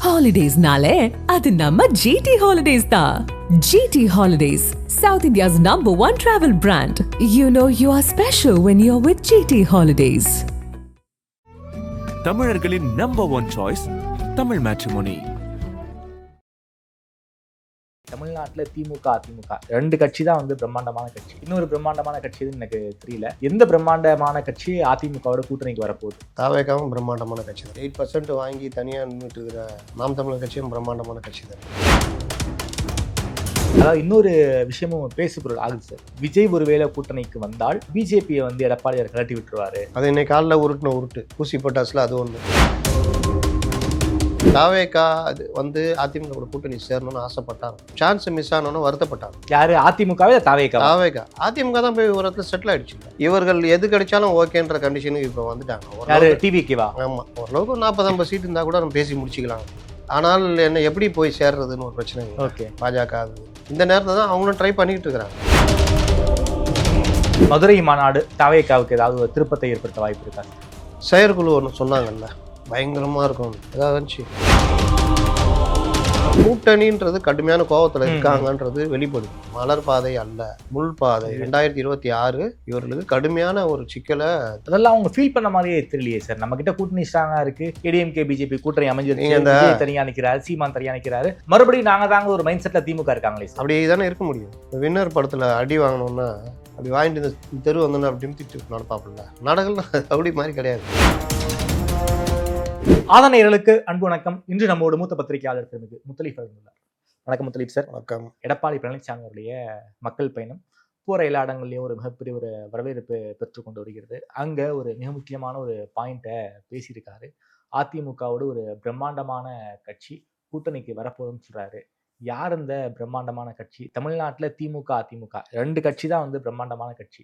Holidays-nale, adu namma GT Holidays da. GT Holidays, South India's #1 travel brand. You know you are special when you're with GT Holidays. தமிழர்களின் #1 choice Tamil matrimony. தமிழ்நாட்டில் திமுக அதிமுக ரெண்டு கட்சி தான் பிரம்மாண்டமான கட்சி. இன்னொரு பிரம்மாண்டமான கட்சி எதுன்னு எனக்கு தெரியல. எந்த பிரம்மாண்டமான கட்சி அதிமுகவோட கூட்டணிக்கு வரப்போகுது? தாவேகாவும் பிரம்மாண்டமான கட்சி தான். 8% வாங்கி தனியாக நின்றுட்டு இருக்கிற நாம் தமிழர் கட்சியும் பிரம்மாண்டமான கட்சி தான். அதாவது இன்னொரு விஷயமும் பேசுபொருள் ஆகுது சார். விஜய் ஒருவேளை கூட்டணிக்கு வந்தால் பிஜேபியை எடப்பாடியார் கலட்டி விட்டுருவாரு. அது இன்னைக்கு காலில் உருட்டுன உருட்டு ஊசி பட்டாசுல அது ஒன்று. தாவேகா அது அதிமுக கூட்டணி சேரணும்னு ஆசைப்பட்டாங்க. சான்ஸ் மிஸ் ஆனோன்னு வருத்தப்பட்டாங்க. யாரு? அதிமுகவே தாவேகா? தாவேகா. அதிமுக தான் போய் ஒரு இடத்துல செட்டில் ஆயிடுச்சு. இவர்கள் எது கிடைச்சாலும் ஓகேன்ற கண்டிஷனுக்கு இப்போ வந்துட்டாங்க. டிவிக்குவா? ஆமா, ஓரளவுக்கு 40-50 சீட் இருந்தா கூட நம்ம பேசி முடிச்சுக்கலாம். ஆனால் என்ன எப்படி போய் சேர்றதுன்னு ஒரு பிரச்சனை. ஓகே, பாஜக இந்த நேரத்தில் தான் அவங்களும் ட்ரை பண்ணிட்டு இருக்கிறாங்க. மதுரை மாநாடு தாவேகாவுக்கு ஏதாவது ஒரு திருப்பத்தை ஏற்படுத்த வாய்ப்பு இருக்கா? செயற்குழு ஒன்று சொன்னாங்கல்ல, பயங்கரமாக இருக்கும். ஏதாவது கூட்டணின்றது கடுமையான கோபத்தில் இருக்காங்கன்றது வெளிப்படுது. மலர் பாதை அல்ல, முள் பாதை. 2026 இவர்களுக்கு கடுமையான ஒரு சிக்கலை அதெல்லாம் அவங்க ஃபீல் பண்ண மாதிரியே தெரியலையே சார். நம்ம கிட்ட கூட்டணி ஸ்ட்ராங்கா இருக்கு. ஏடிஎம்கே பிஜேபி கூட்டணி அமைஞ்சிருக்கு. தனியா நிற்கிறாரு, சீமான் தனியா நிற்கிறாரு. மறுபடியும் நாங்க தாங்க ஒரு மைண்ட் செட்ல திமுக இருக்காங்களே. அப்படி தானே இருக்க முடியும். வின்னர் படத்துல அடி வாங்கணும்னா அப்படி வாங்கிட்டு இந்த தெரு வந்தோன்னா அப்படின்னு திட்டு நடப்பாப்புல. நாடகம்லாம் அப்படி மாதிரி கிடையாது. ஆதனையர்களுக்கு அன்பு வணக்கம். இன்று நம்மோட மூத்த பத்திரிகையாளர் திருமிகு முத்தலீப் அவர்கள். வணக்கம் முத்தலீப் சார். வணக்கம். எடப்பாடி பழனிசாமி அவருடைய மக்கள் பயணம் போற எல்லா இடங்கள்லயும் ஒரு மிகப்பெரிய ஒரு வரவேற்பு பெற்று கொண்டு வருகிறது. அங்க ஒரு மிக முக்கியமான ஒரு பாயிண்ட்டை பேசியிருக்காரு. அதிமுகவோட ஒரு பிரம்மாண்டமான கட்சி கூட்டணிக்கு வரப்போகுதுன்னு சொல்றாரு. யார் இந்த பிரம்மாண்டமான கட்சி? தமிழ்நாட்டில் திமுக அதிமுக ரெண்டு கட்சி தான் பிரம்மாண்டமான கட்சி.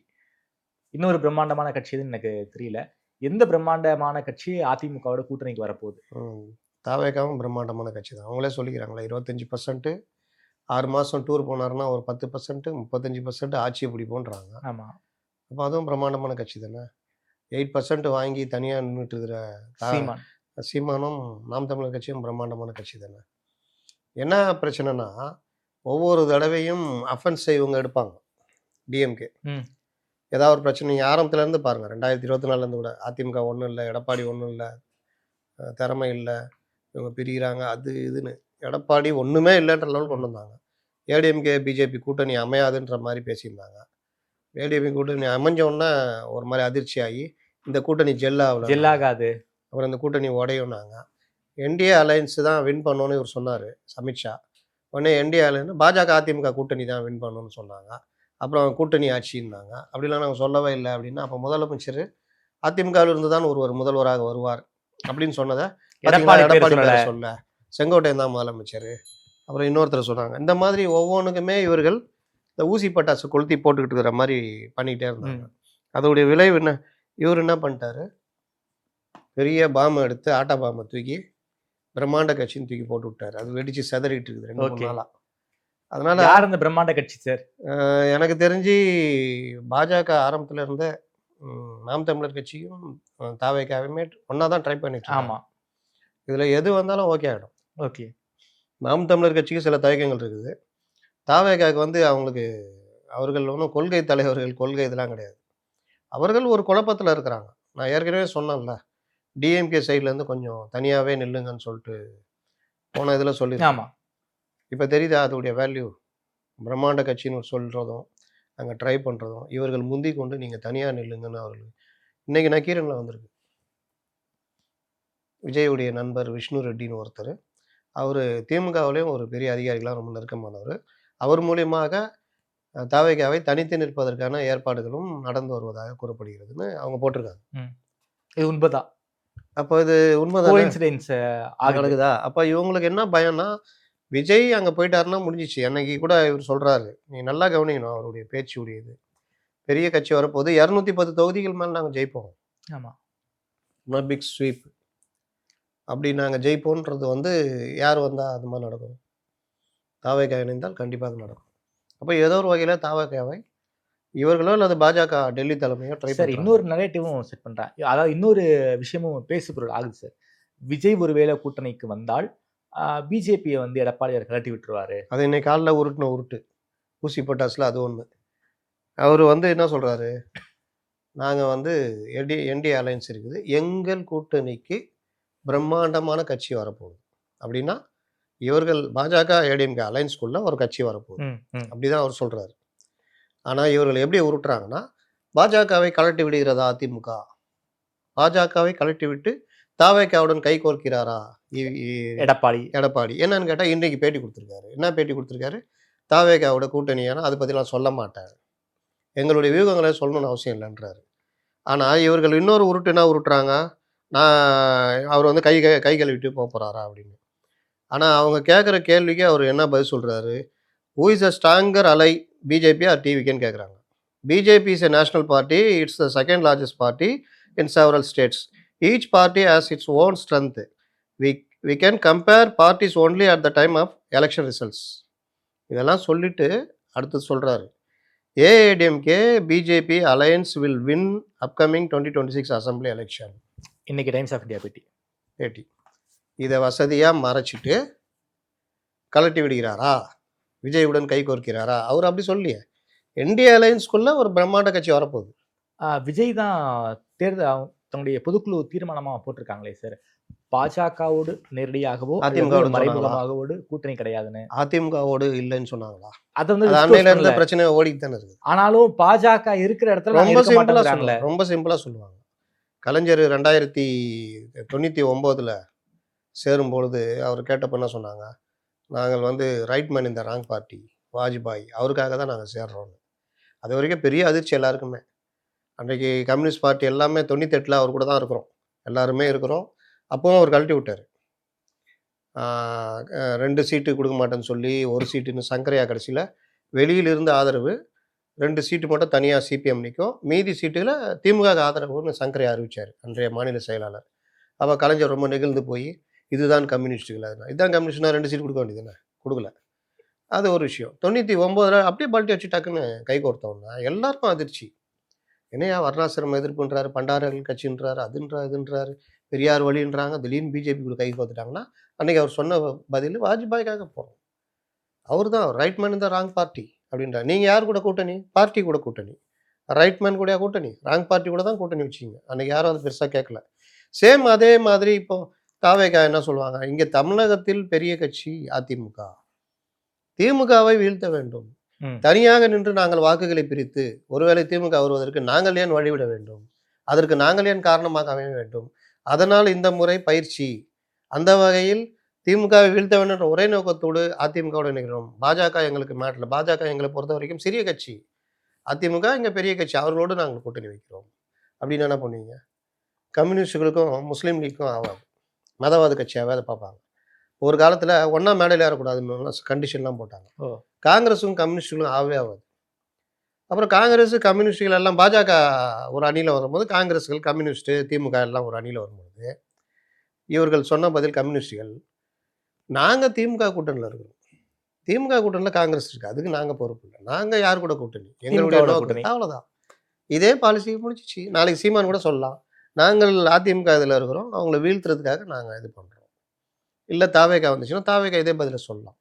இன்னொரு பிரம்மாண்டமான கட்சி எதுன்னு எனக்கு தெரியல. எந்த பிரம்மாண்டமான கட்சி அதிமுகவோட கூட்டணிக்கு வரப்போகுது? தாவேகாவும் பிரம்மாண்டமான கட்சி தான். அவங்களே சொல்லிக்கிறாங்களா, 25% 6 மாதம் டூர் போனாருன்னா ஒரு 10% 35% ஆட்சியை பிடிப்போன்றாங்க. ஆமாம். அப்போ அதுவும் பிரம்மாண்டமான கட்சி தானே. 8% வாங்கி தனியாக நின்றுட்டு இருக்கிற சீமானும் நாம் தமிழர் கட்சியும் பிரம்மாண்டமான கட்சி தானே. என்ன பிரச்சனைனா, ஒவ்வொரு தடவையும் அஃபென்ஸை இவங்க எடுப்பாங்க. டிஎம்கே ஏதாவது ஒரு பிரச்சனை ஆரம்பத்துலேருந்து பாருங்கள். 2024 கூட அதிமுக ஒன்றும் இல்லை, எடப்பாடி ஒன்றும் இல்லை, திறமை இல்லை, இவங்க பிரிகிறாங்க, அது இதுன்னு எடப்பாடி ஒன்றுமே இல்லைன்ற லெவல் கொண்டு வந்தாங்க. ஏடிஎம்கே பிஜேபி கூட்டணி அமையாதுன்ற மாதிரி பேசியிருந்தாங்க. ஏடிஎம்கே கூட்டணி அமைஞ்சோன்னா ஒரு மாதிரி அதிர்ச்சி ஆகி இந்த கூட்டணி ஜெல்லாகாது, அப்புறம் இந்த கூட்டணி உடையும்னாங்க. என்டிஏ அலையன்ஸ் தான் வின் பண்ணோன்னு இவர் சொன்னார் அமித்ஷா. உடனே என்டிஏ அலையன்ஸ் பாஜக அதிமுக கூட்டணி தான் வின் பண்ணணும்னு சொன்னாங்க. அப்புறம் கூட்டணி ஆட்சின்னாங்க. அப்படிலாம் நாங்கள் சொல்லவே இல்லை அப்படின்னா, அப்போ முதலமைச்சர் அதிமுகவில் இருந்து தான் ஒருவர் முதல்வராக வருவார் அப்படின்னு சொன்னதை எடப்பாடி சொல்ல, செங்கோட்டையன் தான் முதலமைச்சர், அப்புறம் இன்னொருத்தர் சொன்னாங்க. இந்த மாதிரி ஒவ்வொன்றுக்குமே இவர்கள் இந்த ஊசி பட்டாசு கொளுத்தி போட்டுக்கிட்டு இருக்கிற மாதிரி பண்ணிக்கிட்டே இருந்தாங்க. அதோடைய விளைவு என்ன? இவர் என்ன பண்ணிட்டாரு, பெரிய பாம்பை எடுத்து ஆட்டா பாம்பை தூக்கி பிரம்மாண்ட கட்சின்னு தூக்கி போட்டு விட்டாரு. அது வெடிச்சு செதறிட்டு இருக்குது 2-3 நாளா. அதனால யார் இந்த பிரம்மாண்ட கட்சி சார்? எனக்கு தெரிஞ்சு பாஜக ஆரம்பத்துல இருந்த நாம் தமிழர் கட்சியும் தாவேகாவுமே ஒன்னா தான் ட்ரை பண்ணிட்டு. ஆமா, இதுல எது வந்தாலும் ஓகே ஆகிடும். ஓகே. நாம் தமிழர் கட்சிக்கு சில தயக்கங்கள் இருக்குது. தாவேகாவுக்கு அவங்களுக்கு அவர்கள் ஒன்றும் கொள்கை தலைவர்கள், கொள்கை இதெல்லாம் கிடையாது. அவர்கள் ஒரு குழப்பத்தில் இருக்கிறாங்க. நான் ஏற்கனவே சொன்னேன்ல, டிஎம்கே சைட்லேருந்து கொஞ்சம் தனியாகவே நில்லுங்கன்னு சொல்லிட்டு போன இதில் சொல்லி. ஆமாம். இப்போ தெரியுதா அதோடைய வேல்யூ? பிரம்மாண்ட கட்சின்னு சொல்கிறதும் அங்கே ட்ரை பண்ணுறதும், இவர்கள் முந்தி கொண்டு நீங்கள் தனியாக நில்லுங்கன்னு அவர்கள். இன்றைக்கி நக்கீரனில் வந்திருக்கு. விஜயுடைய நண்பர் விஷ்ணு ரெட்டின்னு ஒருத்தர், அவர் திமுகவிலையும் ஒரு பெரிய அதிகாரிகளாக ரொம்ப நெருக்கமானவர். அவர் மூலியமாக தாவேகாவை தனித்து நிற்பதற்கான ஏற்பாடுகளும் நடந்து வருவதாக கூறப்படுகிறதுன்னு அவங்க போட்டிருக்காங்க. இது உண்மைதான். அப்போ இது உண்மைதான் ஆகுதா? அப்போ இவங்களுக்கு என்ன பயம்னா, விஜய் அங்கே போயிட்டாருன்னா முடிஞ்சிச்சு. அன்னைக்கு கூட இவர் சொல்கிறாரு, நீ நல்லா கவனிக்கணும் அவருடைய பேச்சு உடையது. பெரிய கட்சி வரப்போது 210 தொகுதிகள் மேலே நாங்கள் ஜெயிப்போம். ஆமாம், பிக் ஸ்வீப் அப்படி நாங்கள் ஜெயிப்போன்றது யார் வந்தால் அது மாதிரி நடக்கும். தாவேகா இணைந்தால் கண்டிப்பாக அது நடக்கும். அப்போ ஏதோ ஒரு வகையில் தாவேகாவை இவர்களோ அல்லது பாஜக டெல்லி தலைமையோ ட்ரை பண்ணி இன்னொரு நரேட்டிவும் செட் பண்ணுறாங்க. அதாவது இன்னொரு விஷயமும் பேசுபொருள் ஆகுது சார். விஜய் ஒருவேளை கூட்டணிக்கு வந்தால் பிஜேபியை வந்து எடப்பாடியார் கழட்டி விட்டுருவாரு. அது இன்னைக்கு காலைல உருட்டுன உருட்டு ஊசி பட்டாசுல அது ஒன்று. அவர் வந்து என்ன சொல்றாரு, நாங்கள் வந்து என்டிஏ அலையன்ஸ் இருக்குது, எங்கள் கூட்டணிக்கு பிரம்மாண்டமான கட்சி வரப்போகுது அப்படின்னா இவர்கள் பாஜக ஏடிஎம்கே அலையன்ஸ்குள்ள ஒரு கட்சி வரப்போகுது அப்படிதான் அவர் சொல்றாரு. ஆனால் இவர்கள் எப்படி உருட்டுறாங்கன்னா, பாஜகவை கலட்டி விடுகிறதா அதிமுக, பாஜகவை கலட்டி விட்டு தாவேக்காவுடன் கை கோர்க்கிறாரா எடப்பாடி. என்னன்னு கேட்டால் இன்றைக்கு பேட்டி கொடுத்துருக்காரு. என்ன பேட்டி கொடுத்துருக்காரு, தாவேக்காவோட கூட்டணியான அதை பற்றிலாம் சொல்ல மாட்டார், எங்களுடைய வியூகங்களை சொல்லணும்னு அவசியம் இல்லைன்றாரு. ஆனால் இவர்கள் இன்னொரு உருட்டு என்ன உருட்டுறாங்க, அவர் வந்து கை கழுவிட்டு போக போகிறாரா அப்படின்னு. ஆனால் அவங்க கேட்குற கேள்விக்கு அவர் என்ன பதில் சொல்கிறாரு, who is a stronger ally, BJP or டிவிகேன்னு கேட்குறாங்க. BJP is a national party, it's the second largest party in several states, each party has its own strength, we can compare parties only at the time of election results. இதெல்லாம் சொல்லிட்டு அடுத்து சொல்கிறாரு, AIADMK BJP alliance will win upcoming 2026 assembly election. இன்னைக்கு டைம்ஸ் ஆஃப் இந்தியா பேட்டி. இதை வசதியாக மறைச்சிட்டு கலட்டி விடுகிறாரா, விஜயுடன் கை கோர்க்கிறாரா? அவர் அப்படி சொல்லியே, என்டிஏ அலையன்ஸ்குள்ள ஒரு பிரம்மாண்ட கட்சி வரப்போகுது. விஜய் தான் தேர்தல் தன்னுடைய பொதுக்குழு தீர்மானமாக போட்டிருக்காங்களே சார், பாஜகவோடு நேரடியாகவோ அதிமுகவோடு மறைமுகமாகவோடு கூட்டணி கிடையாதுன்னு. அதிமுகவோடு இல்லைன்னு சொன்னாங்களா? அது வந்து அன்னையில இருந்த பிரச்சனை ஓடிட்டு தானே இருக்குது. ஆனாலும் பாஜக இருக்கிற இடத்துல ரொம்ப சிம்பிளா சொல்லுவாங்க. கலைஞர் 1999 சேரும்பொழுது அவர் கேட்டப்ப என்ன சொன்னாங்க, நாங்கள் வந்து ரைட் மேன் இந்த ராங் பார்ட்டி, வாஜ்பாய் அவருக்காக தான் நாங்கள் சேர்றோம்னு. அது வரைக்கும் பெரிய அதிர்ச்சி எல்லாருக்குமே. அன்றைக்கு கம்யூனிஸ்ட் பார்ட்டி எல்லாமே 98 அவர் கூட தான் இருக்கிறோம், எல்லாருமே இருக்கிறோம். அப்போவும் அவர் கழட்டி விட்டார். 2 சீட்டு கொடுக்க மாட்டேன்னு சொல்லி 1 சீட்டுன்னு சங்கரையா கடைசியில் வெளியில் இருந்த ஆதரவு 2 சீட்டு மட்டும் தனியாக சிபிஎம் நிற்கும், மீதி சீட்டுகளை திமுக ஆதரவுன்னு சங்கரையா அறிவிச்சார் அன்றைய மாநில செயலாளர். அப்போ கலைஞர் ரொம்ப நெகிழ்ந்து போய் இதுதான் கம்யூனிஸ்ட்டுகள், அதுதான் இதுதான் கம்யூனிஸ்ட்னா 2 சீட்டு கொடுக்க வேண்டியதுன்னு கொடுக்கல. அது ஒரு விஷயம். 99 அப்படியே பல்ட்டி வச்சு டக்குன்னு கை கோர்த்தோம்னா எல்லாருக்கும் அதிர்ச்சி. என்னையா வர்ணாசிரமம் எதிர்ப்புன்றாரு, பண்டாரர்கள் கட்சின்றாரு, இதுன்றாரு, பெரியார் வழின்றாங்க, திடீர்னு பிஜேபி கூட கை கோர்த்துட்டாங்கன்னா அன்றைக்கி அவர் சொன்ன பதில் வாஜ்பாய்க்காக போகிறோம், அவர் தான் ரைட் மேன் இந்த ராங் பார்ட்டி அப்படின்றார். நீங்கள் யார் கூட கூட்டணி? பார்ட்டி கூட கூட்டணி. ரைட் மேன் கூட கூட்டணி, ராங் பார்ட்டி கூட தான் கூட்டணி வச்சிங்க. அன்றைக்கி யாரும் அது பெருசாக கேட்கல. சேம் அதே மாதிரி இப்போ தாவேகா என்ன சொல்லுவாங்க, இங்கே தமிழகத்தில் பெரிய கட்சி அதிமுக, திமுகவை வீழ்த்த வேண்டும், தனியாக நின்று நாங்கள் வாக்குகளை பிரித்து ஒருவேளை திமுக வருவதற்கு நாங்கள் ஏன் வழிவிட வேண்டும், அதற்கு நாங்கள் ஏன் காரணமாக அமைய வேண்டும், அதனால் இந்த முறை பயிற்சி, அந்த வகையில் திமுகவை வீழ்த்த வேண்டும் என்ற ஒரே நோக்கத்தோடு அதிமுகவோடு நிற்கிறோம். பாஜக எங்களுக்கு மேட்டல, பாஜக எங்களை பொறுத்த வரைக்கும் சிறிய கட்சி, அதிமுக இங்கே பெரிய கட்சி, அவர்களோடு நாங்கள் கூட்டணி வைக்கிறோம் அப்படின்னு என்ன பண்ணுவீங்க? கம்யூனிஸ்டுகளுக்கும் முஸ்லீம் லீக்கும் ஆகாது, மதவாத கட்சியாகவே அதை பார்ப்பாங்க. ஒரு காலத்தில் ஒன்றா மேடையில் ஏறக்கூடாதுன்னு கண்டிஷன்லாம் போட்டாங்க. காங்கிரஸும் கம்யூனிஸ்டுகளும் ஆகவே ஆகாது. அப்புறம் காங்கிரஸ் கம்யூனிஸ்டுகள் எல்லாம் பாஜக ஒரு அணியில் வரும்போது, காங்கிரஸ்கள் கம்யூனிஸ்ட்டு திமுக எல்லாம் ஒரு அணியில் வரும்போது இவர்கள் சொன்ன பதில் கம்யூனிஸ்டுகள், நாங்கள் திமுக கூட்டணியில் இருக்கிறோம், திமுக கூட்டணியில் காங்கிரஸ் இருக்குது, அதுக்கு நாங்கள் பொறுப்பு இல்லை, நாங்கள் யார் கூட கூட்டணி, எங்களுடைய கூட்டணி, அவ்வளோதான். இதே பாலிசி முடிச்சிச்சு. நாளைக்கு சீமான் கூட சொல்லலாம், நாங்கள் அதிமுக இதில் இருக்கிறோம், அவங்கள வீழ்த்துறதுக்காக நாங்கள் இது பண்ணுறோம். இல்லை தாவேகா வந்துச்சுன்னா தாவேகா இதே பதில சொல்லலாம்.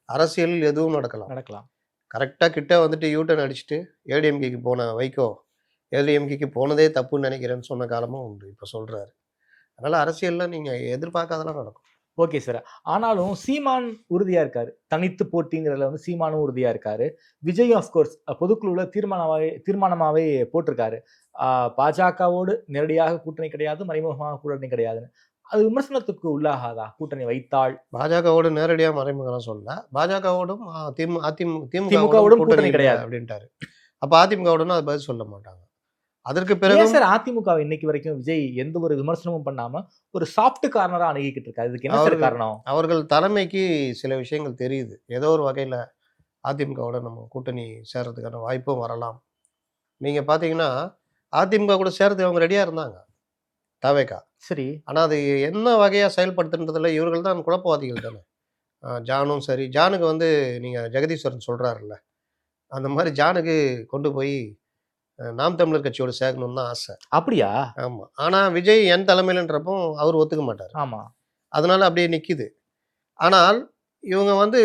அரசியலில் எதுவும் நடக்கலாம். கரெக்டாக கிட்ட வந்துட்டு யூட்டர்ன் அடிச்சுட்டு ஏடிஎம்கேக்கு போன வைகோ ஏடிஎம்கேக்கு போனதே தப்புன்னு நினைக்கிறேன்னு சொன்ன காலமும் உண்டு, இப்போ சொல்கிறாரு. அதனால் அரசியலில் நீங்கள் எதிர்பார்க்காதெல்லாம் நடக்கும். Okay sir. ஆனாலும் சீமான் உறுதியாக இருக்காரு, தனித்து போட்டிங்கிறதுல வந்து சீமானும் உறுதியாக இருக்காரு. விஜய் ஆஃப்கோர்ஸ் பொதுக்குழுவில் தீர்மானமாகவே போட்டிருக்காரு, பாஜகவோடு நேரடியாக கூட்டணி கிடையாது, மறைமுகமாக கூட்டணி கிடையாதுன்னு. அது விமர்சனத்துக்கு உள்ளாகாதா கூட்டணி வைத்தால்? பாஜகவோடு நேரடியாக மறைமுகம் சொல்ல, பாஜகவோடும் திமுகவோடும் கூட்டணி கிடையாது அப்படின்ட்டாரு. அப்போ அதிமுகவோடனா அது பதில் சொல்ல மாட்டாங்க. அதற்கு பிறகு சார் அதிமுக இன்னைக்கு வரைக்கும் விஜய் எந்த ஒரு விமர்சனமும் பண்ணாம ஒரு சாஃப்ட் கார்னரா அணுகிக்கிட்டு இருக்காரு. இதுக்கு என்ன சார் காரணம்? அவர்கள் தலைமைக்கு சில விஷயங்கள் தெரியுது, ஏதோ ஒரு வகையில் அதிமுகவோட நம்ம கூட்டணி சேர்றதுக்கான வாய்ப்பும் வரலாம். நீங்கள் பார்த்தீங்கன்னா அதிமுக கூட சேர்றதுக்கு அவங்க ரெடியாக இருந்தாங்க தாவேகா, சரி. ஆனால் அது என்ன வகையாக செயல்படுத்துன்றதுல இவர்கள் தான் குழப்பவாதிகள் தானே. ஜானும் சரி, ஜானுக்கு வந்து நீங்கள் ஜெகதீஸ்வரன் சொல்கிறாருல்ல, அந்த மாதிரி ஜானுக்கு கொண்டு போய் நாம் தமிழர் கட்சியோடு சேர்க்கணும்னு தான் ஆசை. அப்படியா? ஆமாம். ஆனால் விஜய் என் தலைமையிலன்றப்போ அவர் ஒத்துக்க மாட்டார். ஆமாம். அதனால அப்படியே நிற்கிது. ஆனால் இவங்க வந்து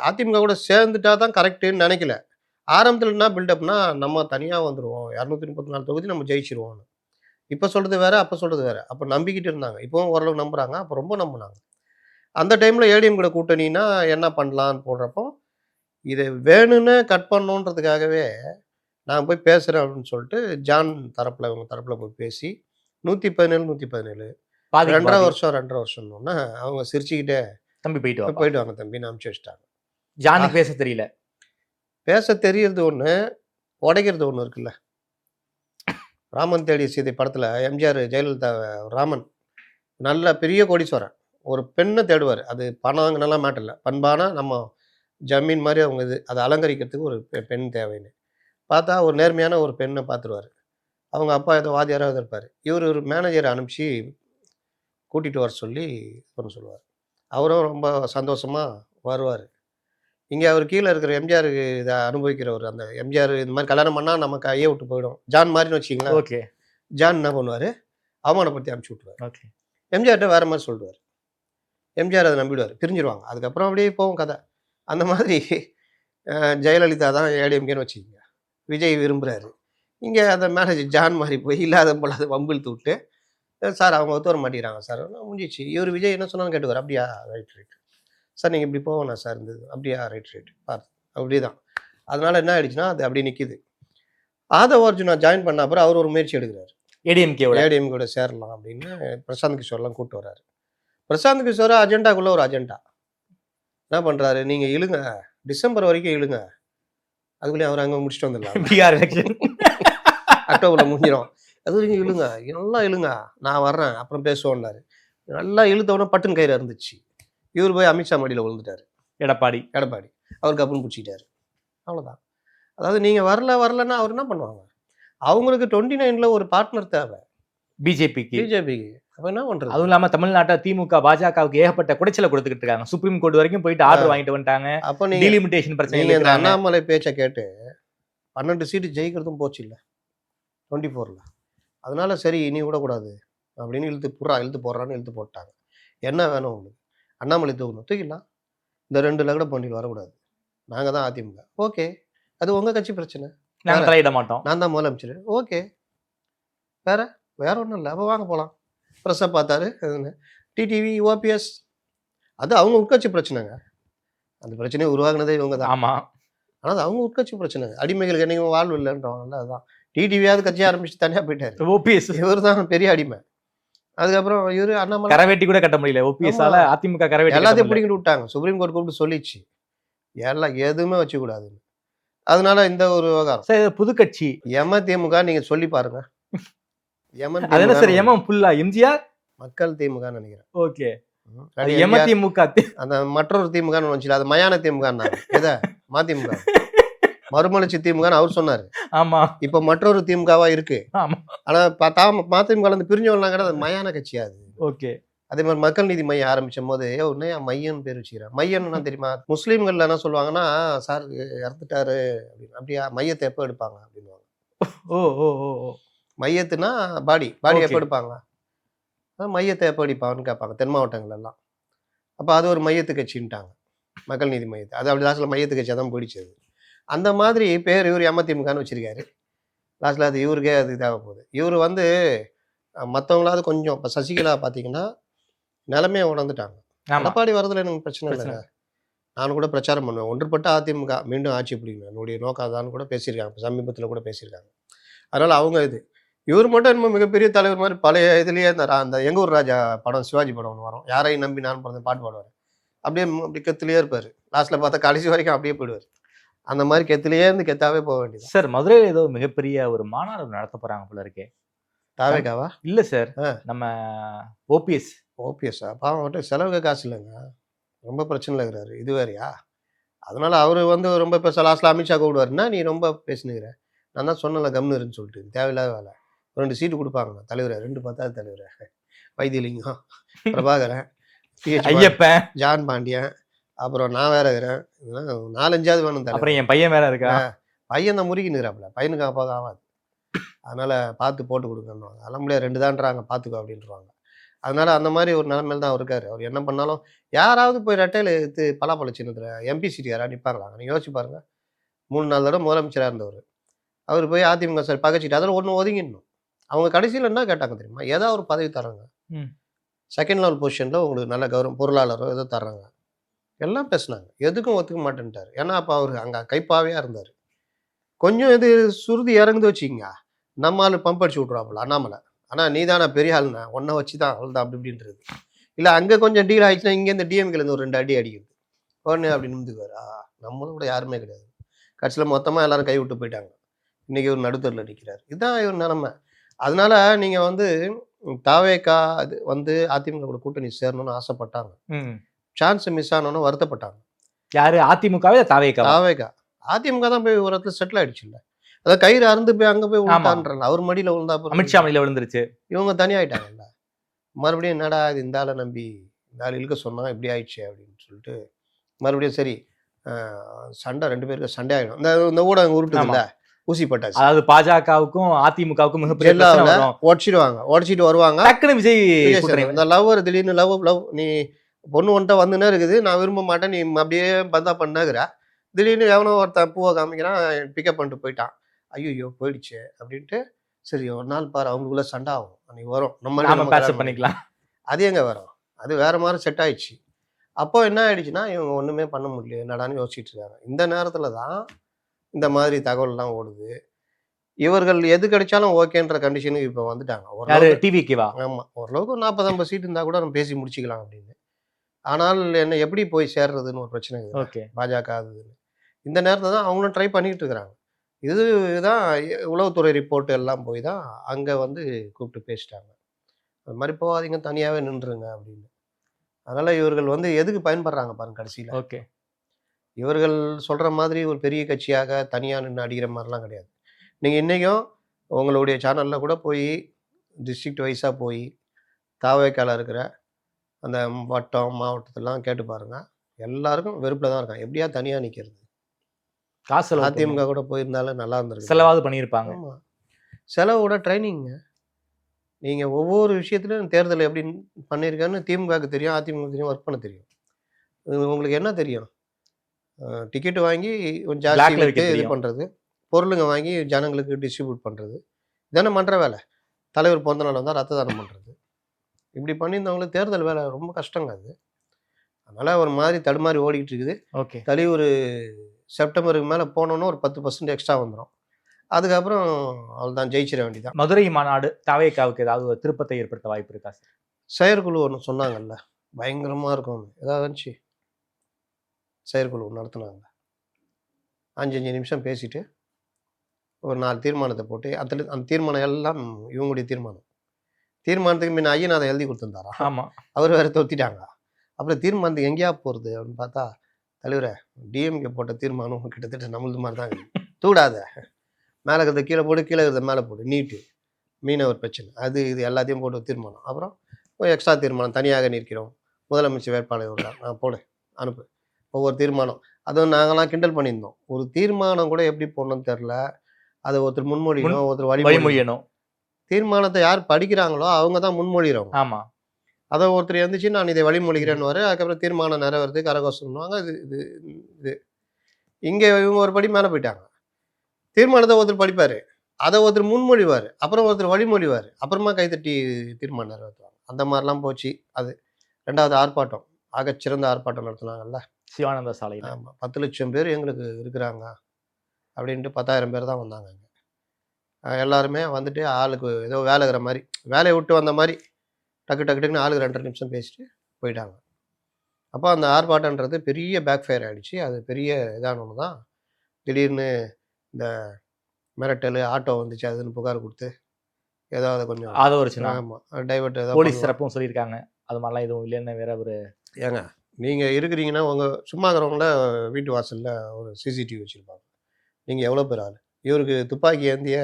அதிமுக கூட சேர்ந்துட்டா தான் கரெக்டுன்னு நினைக்கல. ஆரம்பத்தில் என்ன பில்டப்னா, நம்ம தனியாக வந்துடுவோம், 234 தொகுதி நம்ம ஜெயிச்சிருவோம்னு. இப்போ சொல்கிறது வேற, அப்போ சொல்கிறது வேற. அப்போ நம்பிக்கிட்டு இருந்தாங்க. இப்போவும் ஓரளவு நம்புறாங்க. அப்போ ரொம்ப நம்பினாங்க. அந்த டைமில் ஏடிஎம் கூட கூட்டணின்னா என்ன பண்ணலான்னு போடுறப்போ, இதை வேணும்னு கட் பண்ணணுன்றதுக்காகவே நான் போய் பேசுகிறேன் அப்படின்னு சொல்லிட்டு ஜான் தரப்பில் இவங்க தரப்பில் போய் பேசி 117 117 2.5 வருஷம் 2.5 வருஷம்னோன்னா அவங்க சிரிச்சுக்கிட்டே தம்பி போயிட்டு போயிட்டு வாங்க தம்பின்னு அனுப்பிச்சு வச்சிட்டாங்க. ஜானுக்கு பேச தெரியல. பேச தெரியறது ஒன்று, உடைக்கிறது ஒன்று இருக்குல்ல. ராமன் தேடிய சீதை படத்தில் எம்ஜிஆர் ஜெயலலிதா ராமன் நல்ல பெரிய கோடீஸ்வரன் ஒரு பெண்ணை தேடுவார். அது பணங்கனெல்லாம் மேட்டர் இல்லை. பண்பான நம்ம ஜமீன் மாதிரி அவங்க இது அதை அலங்கரிக்கிறதுக்கு ஒரு பெண் தேவைன்னு பார்த்தா ஒரு நேர்மையான ஒரு பெண்ணை பார்த்துருவார். அவங்க அப்பா ஏதோ வாதியாராக இருப்பார். இவர் ஒரு மேனேஜரை அனுப்பிச்சு கூட்டிகிட்டு வர சொல்லி ஒன்று சொல்லுவார். அவரும் ரொம்ப சந்தோஷமாக வருவார். இங்கே அவர் கீழே இருக்கிற எம்ஜிஆர் இதை அனுபவிக்கிறவர். அந்த எம்ஜிஆர் இந்த மாதிரி கல்யாணம் பண்ணால் நம்ம கையே விட்டு போயிடும். ஜான் மாதிரின்னு வச்சிங்களேன். ஓகே. ஜான் என்ன பண்ணுவார், அவமானப்படுத்தி அனுப்பிச்சி விட்டுருவார். ஓகே. எம்ஜிஆர்கிட்ட வேறு மாதிரி சொல்லிடுவார். எம்ஜிஆர் அதை நம்பிடுவார். பிரிஞ்சிடுவாங்க. அதுக்கப்புறம் அப்படியே போகும் கதை. அந்த மாதிரி ஜெயலலிதா தான் ஏடிஎம்கேன்னு வச்சுக்கிங்க. விஜய் விரும்புகிறாரு. இங்கே அந்த மேனேஜர் ஜான் மாதிரி போய் இல்லாத போல அதை வம்பிழுத்து விட்டு, சார் அவங்க ஒத்து வர மாட்டேங்கிறாங்க சார். முடிஞ்சிச்சு. இவர் விஜய் என்ன சொன்னாலும் கேட்டுவார். அப்படியா, ரைட் ரைட் சார், நீங்கள் இப்படி போகணும் சார் இருந்தது. அப்படியா, ரைட் ரைட் பார்த்து அப்படி தான். அதனால் என்ன ஆகிடுச்சுன்னா அது அப்படி நிற்கிது. ஆதவ அர்ஜுனா ஜாயின் பண்ண அப்புறம் அவர் ஒரு முயற்சி எடுக்கிறார். ஏடிஎம்கேவோட சேரலாம் அப்படின்னு பிரசாந்த் கிஷோர்லாம் கூப்பிட்டு வர்றாரு. பிரசாந்த் கிஷோர் அஜெண்டாக்குள்ளே ஒரு அஜெண்டா என்ன பண்ணுறாரு, நீங்கள் இழுங்க, டிசம்பர் வரைக்கும் இழுங்க, அதுக்குள்ளேயே அவர் அங்கே முடிச்சுட்டு வந்துடலாம். பீகார் எலெக்ஷன் அக்டோபரில் முடிஞ்சிடும். அது வரைக்கும் இழுங்க, நல்லா இழுங்க, நான் வர்றேன் அப்புறம் பேசுவோன்னாரு. நல்லா இழுத்தவொடனே பட்டுன்னு கயிறு இருந்துச்சு. இவர் போய் அமித்ஷா மடியில் விழுந்துட்டார். எடப்பாடி அவருக்கு அப்புறம் பிடிச்சிட்டாரு. அவ்வளோதான். அதாவது நீங்கள் வரலன்னா அவர் என்ன பண்ணுவாங்க, அவங்களுக்கு 29ல் ஒரு பார்ட்னர் தேவை பிஜேபிக்கு. அப்போ என்ன பண்ணுறது? அதுவும் இல்லாமல் தமிழ்நாட்டில் திமுக பாஜகவுக்கு ஏகப்பட்ட குடைச்சலை கொடுத்துக்கிட்டு இருக்காங்க. சுப்ரீம் கோர்ட் வரைக்கும் போயிட்டு ஆர்டர் வாங்கிட்டு வந்துட்டாங்க. அப்போ நீங்கள் டீலிமிட்டேஷன் பிரச்சனை. இந்த அண்ணாமலை பேச்சை கேட்டு 12 சீட்டு ஜெயிக்கிறதும் போச்சு இல்லை 24ல். அதனால சரி இனி விடக்கூடாது அப்படின்னு இழுத்து போட்டாங்க. என்ன வேணும் உங்களுக்கு? அண்ணாமலை தூக்கிடலாம். இந்த 2 லகட பண்ணிட்டு வரக்கூடாது. நாங்கள் தான் அதிமுக. ஓகே, அது உங்கள் கட்சி பிரச்சனை. நாங்கள் தலையிட மாட்டோம். நான் தான் முதலமைச்சர். ஓகே, வேற ஒன்றும் இல்லை. அப்போ வாங்க போகலாம். ப்ரெஸ்ஸை பார்த்தாரு. டிடிவி ஓபிஎஸ் அது அவங்க உட்கட்சி பிரச்சனைங்க. அந்த பிரச்சனையை உருவாக்குனதே இவங்க தான். ஆமாம். ஆனால் அது அவங்க உட்கட்சி பிரச்சனைங்க. அடிமைகளுக்கு என்னைக்கும் வாழ்வு இல்லைன்றவங்கல்ல. அதுதான் டிடிவியாவது கட்சி ஆரம்பிச்சு தனியாக போயிட்டார். ஓபிஎஸ் இவர் தான் பெரிய அடிமை. அதுக்கப்புறம் இவர் அண்ணாமலை கரவேட்டி கூட கட்ட முடியல. ஓபிஎஸ்ஸால அதிமுக கரவேட்டி எல்லாத்தையும் பிடிக்கிட்டு விட்டாங்க. சுப்ரீம் கோர்ட் கூப்பிட்டு சொல்லிச்சு எல்லாம் எதுவுமே வச்சுக்கூடாதுன்னு. அதனால இந்த ஒரு விவகாரம் புது கட்சி திமுக நீங்க சொல்லி பாருங்க. எம்ஜிஆர் மக்கள் திமுக நினைக்கிறேன். ஓகே, திமுக அந்த மற்றொரு திமுக வந்துச்சு. அது மயான திமுக எதை மதிமுக மறுமலர்ச்சி திமுக அவர் சொன்னாரு. ஆமா, இப்ப மற்றொரு திமுகவா இருக்கு. ஆனா மதிமுக பிரிஞ்சவங்களாம் கிடையாது, மயான கட்சியா அது. ஓகே. அதே மாதிரி மக்கள் நீதி மையம் ஆரம்பிச்சும் போது உன்னையா மையன்னு பேர் வச்சுக்கிறேன். மையன்னா தெரியுமா, முஸ்லீம்கள்ல என்ன சொல்லுவாங்கன்னா, சார் இறந்துட்டாரு அப்படின்னு. அப்படியா, மையத்தை எப்போ எடுப்பாங்க அப்படின்வாங்க. மையத்துனா பாடி எப்போ எடுப்பாங்க, மையத்தை எப்போ அடிப்பாங்கன்னு கேட்பாங்க தென் மாவட்டங்கள் எல்லாம். அப்போ அது ஒரு மையத்து கட்சின்ட்டாங்க, மக்கள் நீதி மையத்தை. அது அப்படி லாஸ்ட்டில் மையத்து கட்சியாக தான் போயிடுச்சு. அந்த மாதிரி பேர் இவர் அதிமுகன்னு வச்சிருக்காரு. லாஸ்ட்டில் அது இவருக்கே அது தேவைப்போகுது. இவர் மற்றவங்களாவது கொஞ்சம் இப்போ சசிகலா பார்த்தீங்கன்னா நிலைமையை உணர்ந்துட்டாங்க. எடப்பாடி வரதுல எனக்கு பிரச்சனை இல்லைங்க, நானும் கூட பிரச்சாரம் பண்ணுவேன், ஒன்றுபட்ட அதிமுக மீண்டும் ஆட்சி பிடிக்கணும் என்னுடைய நோக்கம் அதான்னு கூட பேசியிருக்காங்க. இப்போ சமீபத்தில் கூட பேசியிருக்காங்க. அதனால் அவங்க இவர் மட்டும் என்னமோ மிகப்பெரிய தலைவர் மாதிரி பழைய இதுலேயே அந்த எங்கள் ஊர் ராஜா படம், சிவாஜி படம் ஒன்று வரும், யாரையும் நம்பி நான் பிறந்த பாட்டு பாடுவார். அப்படி கெத்துலேயே இருப்பார். லாஸ்ட்டில் பார்த்தா கடைசி வரைக்கும் அப்படியே போயிடுவார். அந்த மாதிரி கெத்துலேயே இருந்து கெத்தாவே போக வேண்டியது. சார், மதுரையில் ஏதோ மிகப்பெரிய ஒரு மாநாடு நடத்த போகிறாங்க போல இருக்கே. தாவேகாவா? இல்லை சார், நம்ம ஓபிஎஸ். அப்போ அவன்கிட்ட செலவுக்கு காசு இல்லைங்க, ரொம்ப பிரச்சனையில் இருக்கிறாரு. இது வேறையா? அதனால் அவர் ரொம்ப பேச லாஸ்ட்டில் அமித்ஷா கூப்பிடுவாருன்னா, நீ ரொம்ப பேசினுக்கிற, நான் தான் சொன்னல கம்னு சொல்லிட்டு தேவையில்லாத வேலை. 2 சீட்டு கொடுப்பாங்க தலைவரை, 2 10வது தலைவரை, வைத்தியலிங்கம், பிரபாகரன், ஐயப்பன், ஜான் பாண்டியன், அப்புறம் நான் வேற இருக்கிறேன். இதெல்லாம் 4-5வது வேணும். அப்புறம் என் பையன் வேற இருக்கா. பையன் தான் முறுக்கினுக்கிறாப்புல, பையனுக்கு அப்பாவுக்கு ஆகாது. அதனால் பார்த்து போட்டு கொடுக்கணும். அதெல்லாம் முடியாது, 2 தான்றாங்க பார்த்துக்கோ அப்படின்றாங்க. அதனால அந்த மாதிரி ஒரு நிலைமையில தான் அவர் இருக்காரு. அவர் என்ன பண்ணாலும் யாராவது போய் ரெட்டையில எடுத்து பலாப்பழ சின்னத்தில் எம்பி சீட் யாராவது நிற்பாங்களா? நீங்கள் யோசிச்சு பாருங்க. 3-4 தடவை முதலமைச்சராக இருந்தவர். அவர் போய் அதிமுக சார் பகைச்சிட்டு அதில் ஒன்று ஒதுங்கிடணும். அவங்க கடைசியில் என்ன கேட்டாங்க தெரியுமா? ஏதாவது ஒரு பதவி தராங்க, செகண்ட் லெவல் பொசிஷனில் உங்களுக்கு நல்ல கௌரவம், பொருளாளரோ ஏதோ தர்றாங்க, எல்லாம் பேசுனாங்க. எதுக்கும் ஒத்துக்க மாட்டேன்ட்டார். ஏன்னா அப்போ அவர் அங்கே கைப்பாவையாக இருந்தார். கொஞ்சம் இது சுருதி இறங்குது வச்சுக்கிங்க, நம்ம ஆள் பம்ப் அடிச்சு விட்ருவாப்புல அண்ணாமலை. ஆனால் நீ தானே பெரிய ஆளுண்ணா, ஒன்றை வச்சு தான் அவ்வளோதான் அப்படி இப்படின்றது. இல்லை அங்கே கொஞ்சம் டீல் ஆகிடுச்சுன்னா இங்கேருந்து டிஎம்கேலேருந்து ஒரு 2 அடி அடிக்குது உடனே அப்படின்னு நிமிந்துக்குவார். நம்மளும் கூட யாருமே கிடையாது. கட்சியில் மொத்தமாக எல்லாரும் கை விட்டு போயிட்டாங்க. இன்றைக்கி ஒரு நடுத்தரில் நிற்கிறார். இதுதான் இவர் நிலைமை. அதனால நீங்கள் வந்து தாவேக்கா அது வந்து அதிமுக கூட கூட்டணி சேரணும்னு ஆசைப்பட்டாங்க. சான்ஸ் மிஸ் ஆனோன்னு வருத்தப்பட்டாங்க. யாரு? அதிமுகவே தாவேக்கா? தாவேக்கா. அதிமுக தான் போய் ஒரு இடத்துல செட்டில் ஆயிடுச்சு. இல்லை அதாவது கயிறு அறுந்து போய் அங்கே போய் விழுந்தான்றாங்க. அவர் மடியில் விழுந்தா அமித்ஷா மடியில் விழுந்துருச்சு. இவங்க தனியாயிட்டாங்கல்ல. மறுபடியும் என்னடா இது இந்த ஆளை நம்பி இந்த ஆள் இழுக்க சொன்னா இப்படி ஆயிடுச்சு அப்படின்னு சொல்லிட்டு மறுபடியும் சரி சண்டை 2 பேருக்கு சண்டை ஆகிடும். இந்த ஊடகம் உருட்டுல ஊசி பட்டாச்சு. அதாவது பாஜகவுக்கும் அதிமுகவுக்கும் மிகப்பெரிய உடச்சிட்டு வருவாங்க. டக்குனு விஜய் இந்த லவ்வர் திடீர்னு லவ் நீ பொண்ணு ஒன்ட்ட வந்துன்னே இருக்குது, நான் விரும்ப மாட்டேன், நீ அப்படியே பந்தா பண்ணாகிற, திடீர்னு எவனோ ஒருத்தன் பூவை காமிக்கிறான், பிக்கப் பண்ணிட்டு போயிட்டான். ஐயோ போயிடுச்சு அப்படின்ட்டு சரி ஒரு நாள் பாரு அவங்களுக்குள்ள சண்டை ஆகும், அன்னைக்கு வரும், நம்ம பேச பண்ணிக்கலாம். அது எங்கே வரும்? அது வேற மாதிரி செட் ஆயிடுச்சு. அப்போ என்ன ஆயிடுச்சுன்னா இவங்க ஒன்றுமே பண்ண முடியல, என்னடான்னு யோசிச்சுட்டு இருக்காங்க. இந்த நேரத்தில் தான் இந்த மாதிரி தகவல்லாம் ஓடுது. இவர்கள் எது கிடைச்சாலும் ஓகேன்ற கண்டிஷனுக்கு இப்போ வந்துட்டாங்க. டிவிக்குவா? ஆமாம், ஓரளவுக்கு 40-50 சீட் இருந்தால் கூட நம்ம பேசி முடிச்சுக்கலாம் அப்படின்னு. ஆனால் என்ன எப்படி போய் சேர்றதுன்னு ஒரு பிரச்சனை இருக்குது பாஜக. அதுன்னு இந்த நேரத்தில் தான் அவங்களும் ட்ரை பண்ணிக்கிட்டு இருக்கிறாங்க. இதுதான் உளவுத்துறை ரிப்போர்ட் எல்லாம் போய் தான் அங்கே வந்து கூப்பிட்டு பேசிட்டாங்க. அது மாதிரி போகாதீங்க, தனியாகவே நின்றுங்க அப்படின்னு. அதனால் இவர்கள் வந்து எதுக்கு பயன்படுறாங்க பாருங்க கடைசியில். ஓகே, இவர்கள் சொல்கிற மாதிரி ஒரு பெரிய கட்சியாக தனியாக நின்று அடிக்கிற மாதிரிலாம் கிடையாது. நீங்கள் இன்றைக்கும் உங்களுடைய சேனலில் கூட போய் டிஸ்ட்ரிக்ட் வைஸாக போய் தாவேக்கால இருக்கிற அந்த வட்டம் மாவட்டத்திலாம் கேட்டு பாருங்கள், எல்லாருக்கும் வெறுப்பில் தான் இருக்காங்க. எப்படியா தனியாக நிற்கிறது? காசு அதிமுக கூட போயிருந்தாலும் நல்லா இருந்திருக்கு, செலவாவது பண்ணியிருப்பாங்க. ஆமாம், செலவோட ட்ரைனிங்க. நீங்கள் ஒவ்வொரு விஷயத்துலையும் தேர்தல் எப்படி பண்ணியிருக்கேன்னு திமுகவுக்கு தெரியும், அதிமுக தெரியும், ஒர்க் பண்ண தெரியும். உங்களுக்கு என்ன தெரியும்? டிக்கெட் வாங்கி கொஞ்சம் ஜாஸ்தி இது பண்ணுறது, பொருளுங்க வாங்கி ஜனங்களுக்கு டிஸ்ட்ரிபியூட் பண்ணுறது, இதென்ன பண்ணுற வேலை. தலைவர் பிறந்த நாள் வந்தால் ரத்த தானம் பண்ணுறது, இப்படி பண்ணியிருந்தவங்களுக்கு தேர்தல் வேலை ரொம்ப கஷ்டங்க அது. அதனால் ஒரு மாதிரி தடுமாறி ஓடிக்கிட்டு இருக்குது. ஓகே, ஒரு செப்டம்பருக்கு மேலே போனோன்னு ஒரு 10% எக்ஸ்ட்ரா வந்துடும். அதுக்கப்புறம் அவள் தான் ஜெயிச்சிட வேண்டியதான். மதுரை மாநாடு தாவேக்காவுக்கு ஏதாவது ஒரு திருப்பத்தை ஏற்படுத்த வாய்ப்பு இருக்கா சார்? செயற்குழு ஒன்று சொன்னாங்கல்ல, பயங்கரமாக இருக்கும். ஏதாவது வந்துச்சு, செயற்குழு நடத்துனாங்க. 5 நிமிஷம் பேசிட்டு ஒரு 4 தீர்மானத்தை போட்டு அந்த தீர்மானம் எல்லாம் இவங்களுடைய தீர்மானத்துக்கு முன்ன ஐயன் அதை எழுதி கொடுத்துருந்தாரா? ஆமாம், அவர் வேறு தொத்திட்டாங்க. அப்புறம் தீர்மானத்துக்கு எங்கேயா போகிறது அப்படின்னு பார்த்தா, தலைவரை டிஎம்கே போட்ட தீர்மானம் கிட்டத்தட்ட நம்மளது மாதிரி தான் இருக்குது. தூடாத, மேலே இருக்கிறத கீழே போடு, கீழே இருக்கிறத மேலே போடு, நீட்டு மீனவர் பிரச்சனை, அது இது எல்லாத்தையும் போட்டு தீர்மானம். அப்புறம் எக்ஸ்ட்ரா தீர்மானம், தனியாக நிற்கிறோம், முதலமைச்சர் வேட்பாளர் விடலாம், போடு அனுப்பு, ஒவ்வொரு தீர்மானம். அதுவும் நாங்களாம் கிண்டல் பண்ணியிருந்தோம். ஒரு தீர்மானம் கூட எப்படி போடணும்னு தெரில, அதை ஒருத்தர் முன்மொழியணும், ஒருத்தர் வழிமொழியணும். தீர்மானத்தை யார் படிக்கிறாங்களோ அவங்க தான் முன்மொழிகிறவங்க. ஆமாம், அதை ஒருத்தர் இருந்துச்சு நான் இதை வழிமொழிகிறேன்னு வர, அதுக்கப்புறம் தீர்மானம் நிறைவேறது கரகோஷம்னுவாங்க. இது இங்கே இவங்க ஒரு படி மேலே போயிட்டாங்க. தீர்மானத்தை ஒருத்தர் படிப்பார், அதை ஒருத்தர் முன்மொழிவார், அப்புறம் ஒருத்தர் வழிமொழிவார், அப்புறமா கைத்தட்டி தீர்மானம் நிறைவேற்றுவாங்க. அந்த மாதிரிலாம் போச்சு. அது 2வது ஆர்ப்பாட்டம், ஆகச்சிறந்த ஆர்ப்பாட்டம் நடத்துனாங்கல்ல சிவானந்த சாலையில். ஆமாம், 10 லட்சம் பேர் எங்களுக்கு இருக்கிறாங்க அப்படின்ட்டு 10,000 பேர் தான் வந்தாங்க. எல்லாருமே வந்துட்டு ஆளுக்கு ஏதோ வேலைகிற மாதிரி, வேலையை விட்டு வந்த மாதிரி டக்குன்னு ஆளுக்கு 2.5 நிமிஷம் பேசிட்டு போயிட்டாங்க. அப்போ அந்த ஆர்ப்பாட்டன்றது பெரிய பேக் ஃபயர் ஆகிடுச்சு. அது பெரிய இதானு தான் திடீர்னு இந்த மிரட்டல் ஆட்டோ வந்துச்சு அதுன்னு புகார் கொடுத்து ஏதாவது கொஞ்சம் ஆமாம் டைவர்ட் ஏதாவது போலீஸ் சிறப்பும் சொல்லியிருக்காங்க. அது மாதிரிலாம் எதுவும் இல்லைன்னு வேற ஒரு ஏங்க நீங்கள் இருக்கிறீங்கன்னா உங்கள் சும்மா இருக்கிறவங்கள வீட்டு வாசலில் ஒரு சிசிடிவி வச்சுருப்பாங்க. நீங்கள் எவ்வளோ பேர் ஆள்? இவருக்கு துப்பாக்கி ஏந்திய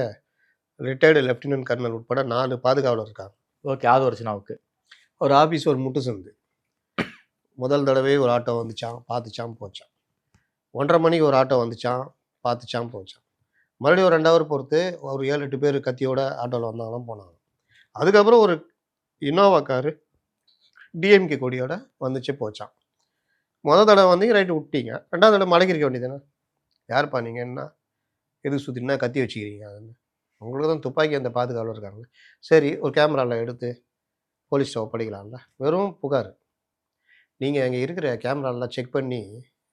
ரிட்டையர்டு லெஃப்டினன்ட் கர்னல் உட்பட 4 பாதுகாவலர் இருக்காங்க. ஓகே, ஆதவர்ச்சனாவுக்கு ஒரு ஆஃபீஸ் ஒரு முட்டு சந்து. முதல் தடவை ஒரு ஆட்டோ வந்துச்சான், பார்த்துச்சான், போச்சான். 1:30 மணிக்கு ஒரு ஆட்டோ வந்துச்சான், பார்த்துச்சான், போச்சான். மறுபடியும் ஒரு 2 ஹவர் பொறுத்து ஒரு 7-8 பேர் கத்தியோட ஆட்டோவில் வந்தாங்களாம், போனாங்க. அதுக்கப்புறம் ஒரு இனோவா காரு டிஎம்கே கொடியோட வந்துச்சு போச்சான். மொதல் தடவை வந்தீங்க ரைட்டு விட்டீங்க, 2வது தடவை மடக்கிருக்க வேண்டியதானே. யாருப்பா நீங்கள், என்ன எதுக்கு சுற்றினா கத்தி வச்சுக்கிறீங்க, அது உங்களுக்கு தான் துப்பாக்கி அந்த பாதுகாவலர் இருக்காங்க. சரி, ஒரு கேமராவில் எடுத்து போலீஸ்ட்ட ஒப்படைக்கலாம்ல. வெறும் புகார். நீங்கள் அங்கே இருக்கிற கேமராலாம் செக் பண்ணி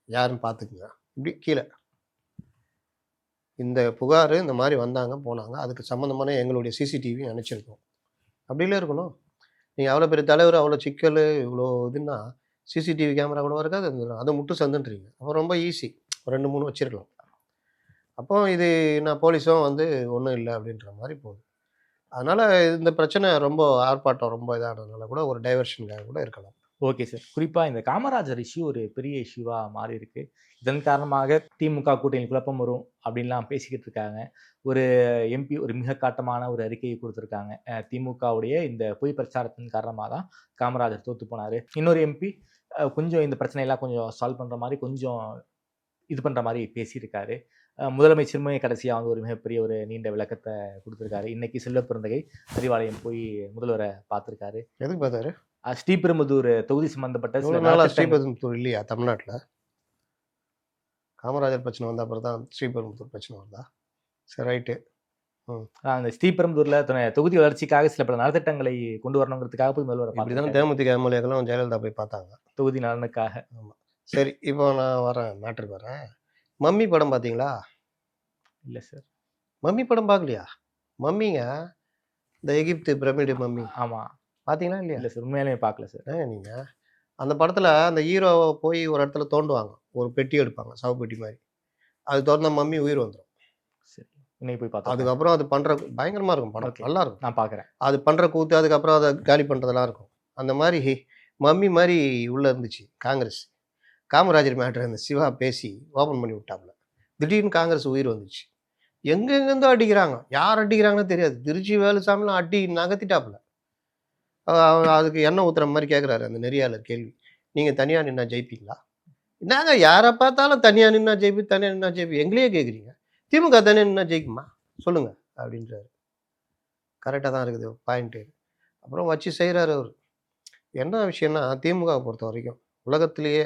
யாருன்னு பார்த்துக்குங்க. இப்படி கீழே இந்த புகார் இந்த மாதிரி வந்தாங்க போனாங்க, அதுக்கு சம்மந்தமான எங்களுடைய சிசிடிவி அனுப்பிச்சிருக்கோம். அப்படிலாம் இருக்கணும். நீங்கள் அவ்வளோ பெரிய தலைவர், அவ்வளோ சிக்கல், இவ்வளோ இதுன்னா சிசிடிவி கேமரா கூட இருக்காது, அதை முட்டு சந்துன்றீங்க. அப்போ ரொம்ப ஈஸி, 2 3 வச்சிருக்கலாம். அப்போ இது நான் போலீஸும் வந்து ஒன்றும் இல்லை அப்படின்ற மாதிரி போகுது. அதனால் இந்த பிரச்சனை ரொம்ப ஆர்ப்பாட்டம் ரொம்ப இதானதுனால கூட ஒரு டைவர்ஷனுக்காக கூட இருக்கலாம். Okay sir. குறிப்பாக இந்த காமராஜர் இஷ்யூ ஒரு பெரிய இஷ்யூவாக மாறி இருக்கு. இதன் காரணமாக திமுக கூட்டணி குழப்பம் வரும் அப்படின்லாம் பேசிக்கிட்டு இருக்காங்க. ஒரு எம்பி ஒரு மிக காட்டமான ஒரு அறிக்கையை கொடுத்துருக்காங்க. திமுகவுடைய இந்த பொய் பிரச்சாரத்தின் காரணமாக தான் காமராஜர் தோத்து போனார். இன்னொரு எம்பி கொஞ்சம் இந்த பிரச்சனையெல்லாம் கொஞ்சம் சால்வ் பண்ணுற மாதிரி கொஞ்சம் இது பண்ணுற மாதிரி பேசியிருக்காரு. முதலமைச்சருமே கடைசியாக வந்து ஒரு மிகப்பெரிய ஒரு நீண்ட விளக்கத்தை கொடுத்துருக்காரு. இன்னைக்கு செல்வ பிறந்தகை அறிவாலயம் போய் முதல்வரை பார்த்துருக்காரு. எதுக்கு பார்த்தாரு? ஸ்ரீபெரும்புதூர் தொகுதி சம்பந்தப்பட்ட சில நாளாக ஸ்ரீபெரும்புதூர் இல்லையா தமிழ்நாட்டில்? காமராஜர் பிரச்சனை வந்த அப்புறம் தான் ஸ்ரீபெரும்புதூர் பிரச்சனை வருதா? சரி, ரைட்டு. அந்த ஸ்ரீபெரும்புதூர்ல தொகுதி வளர்ச்சிக்காக சில பல நலத்திட்டங்களை கொண்டு வரணுங்கிறதுக்காக போய் முதல்வர் அப்படிதான் தேமுதிக எம்எல்ஏக்கெல்லாம் ஜெயலலிதா போய் பார்த்தாங்க தொகுதி நலனுக்காக. ஆமாம். சரி, இப்போ நான் வரேன், மேட்ருக்கு வரேன். மம்மி படம் பார்த்தீங்களா? இல்லை சார். மம்மி படம் பார்க்கலையா? மம்மிங்க, இந்த எகிப்து பிரமிடு மம்மி. ஆமாம். பார்த்தீங்களா இல்லையா? இல்லை சார், உண்மையாலுமே பார்க்கல சார். நீங்கள் அந்த படத்தில் அந்த ஹீரோவை போய் ஒரு இடத்துல தோண்டுவாங்க, ஒரு பெட்டி எடுப்பாங்க, சவ பெட்டி மாதிரி. அது திறந்த மம்மி உயிர் வந்துடும். சரி, இன்னைக்கு போய் பார்த்தா அதுக்கப்புறம் அது பண்ணுற பயங்கரமாக இருக்கும் படம். நல்லா இருக்கும். நான் பார்க்குறேன். அது பண்ணுற கூத்து, அதுக்கப்புறம் அதை காலி பண்ணுறதெல்லாம் இருக்கும். அந்த மாதிரி மம்மி மாதிரி உள்ளே இருந்துச்சு காங்கிரஸ். காமராஜர் மேட்ரு அந்த சிவா பேசி ஓப்பன் பண்ணி விட்டாப்புல. திடீர்னு காங்கிரஸ் உயிர் வந்துச்சு. எங்கெங்கேருந்தோ அடிக்கிறாங்க, யார் அடிக்கிறாங்கன்னு தெரியாது. திருச்சி வேலுசாமிலாம் அடி நகர்த்திட்டாப்புல. அதுக்கு எண்ணெய் ஊற்றுற மாதிரி கேட்குறாரு அந்த நெறியாளர் கேள்வி. நீங்கள் தனியாக நின்னா ஜெயிப்பீங்களா? என்னங்க யாரை பார்த்தாலும் தனியாக நின்னா ஜெயிப்பி, தனியாக நின்னா ஜெயிப்பி, எங்களையே கேட்குறீங்க. திமுக தனியாக நின்னா ஜெயிக்குமா சொல்லுங்கள் அப்படின்றாரு. கரெக்டாக தான் இருக்குது பாயிண்ட்டு. அப்புறம் வச்சு செய்கிறாரு அவர். என்ன விஷயம்னா, திமுகவை பொறுத்த வரைக்கும் உலகத்திலேயே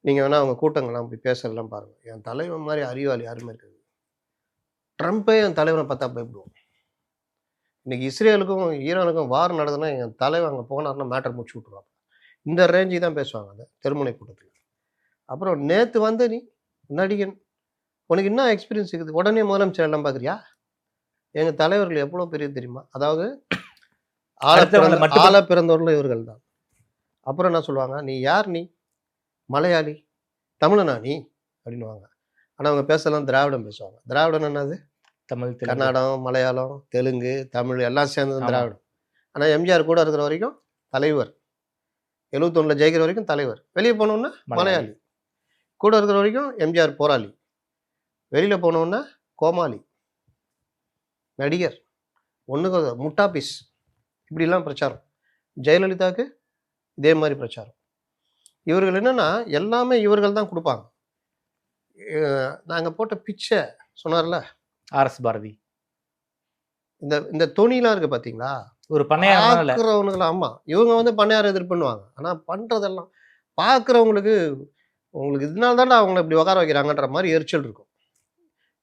நீங்கள் வேணால் அவங்க கூட்டங்கள்லாம் போய் பேசுறதெல்லாம் பாருங்கள். என் தலைவன் மாதிரி அறிவாளி யாருமே இருக்காது. ட்ரம்ப்பே என் தலைவனை பார்த்தா பயப்படுவோம். இன்றைக்கி இஸ்ரேலுக்கும் ஈரானுக்கும் வார் நடந்ததுன்னா என் தலைவன் அங்கே போனார்னா மேட்டர் முடிச்சு விட்ருவாங்க. இந்த ரேஞ்சுக்கு தான் பேசுவாங்க அந்த தெருமுனை கூட்டத்தில். அப்புறம் நேற்று வந்து நீ நடிகன், உனக்கு என்ன எக்ஸ்பீரியன்ஸ் இருக்குது, உடனே முதலமைச்சர் எல்லாம் பார்க்குறியா? எங்கள் தலைவர்கள் எவ்வளோ பெரிய தெரியுமா? அதாவது ஆள பிறந்தவர்களும் இவர்கள் தான். அப்புறம் என்ன சொல்லுவாங்க, நீ யார், நீ மலையாளி, தமிழனா நீ அப்படின்வாங்க. ஆனால் அவங்க பேசலாம் திராவிடம் பேசுவாங்க. திராவிடம் என்னது? தமிழ், கன்னடம், மலையாளம், தெலுங்கு, தமிழ் எல்லாம் சேர்ந்தது திராவிடம். ஆனால் எம்ஜிஆர் கூட இருக்கிற வரைக்கும் தலைவர், 71 ஜெயிக்கிற வரைக்கும் தலைவர். வெளியே போனோன்னா மலையாளி. கூட இருக்கிற வரைக்கும் எம்ஜிஆர் போராளி. வெளியில் போனோன்னா கோமாளி, நடிகர், ஒன்றுக்கு முட்டா பீஸ், இப்படிலாம் பிரச்சாரம். ஜெயலலிதாவுக்கு இதே மாதிரி பிரச்சாரம். இவர்கள் என்னென்னா எல்லாமே இவர்கள் தான் கொடுப்பாங்க. நாங்கள் போட்ட பிச்சை சொன்னார்ல ஆர்எஸ் பாரதி, இந்த துணிலாம் இருக்குது பார்த்தீங்களா, ஒரு பண்ணையார் பார்க்குறவனுங்களா. ஆமாம், இவங்க வந்து பண்ணையார் எதிர்ப்பு பண்ணுவாங்க. ஆனால் பண்ணுறதெல்லாம் பார்க்குறவங்களுக்கு உங்களுக்கு இதனால தானே அவங்கள இப்படி உட்கார வைக்கிறாங்கன்ற மாதிரி எரிச்சல் இருக்கும்.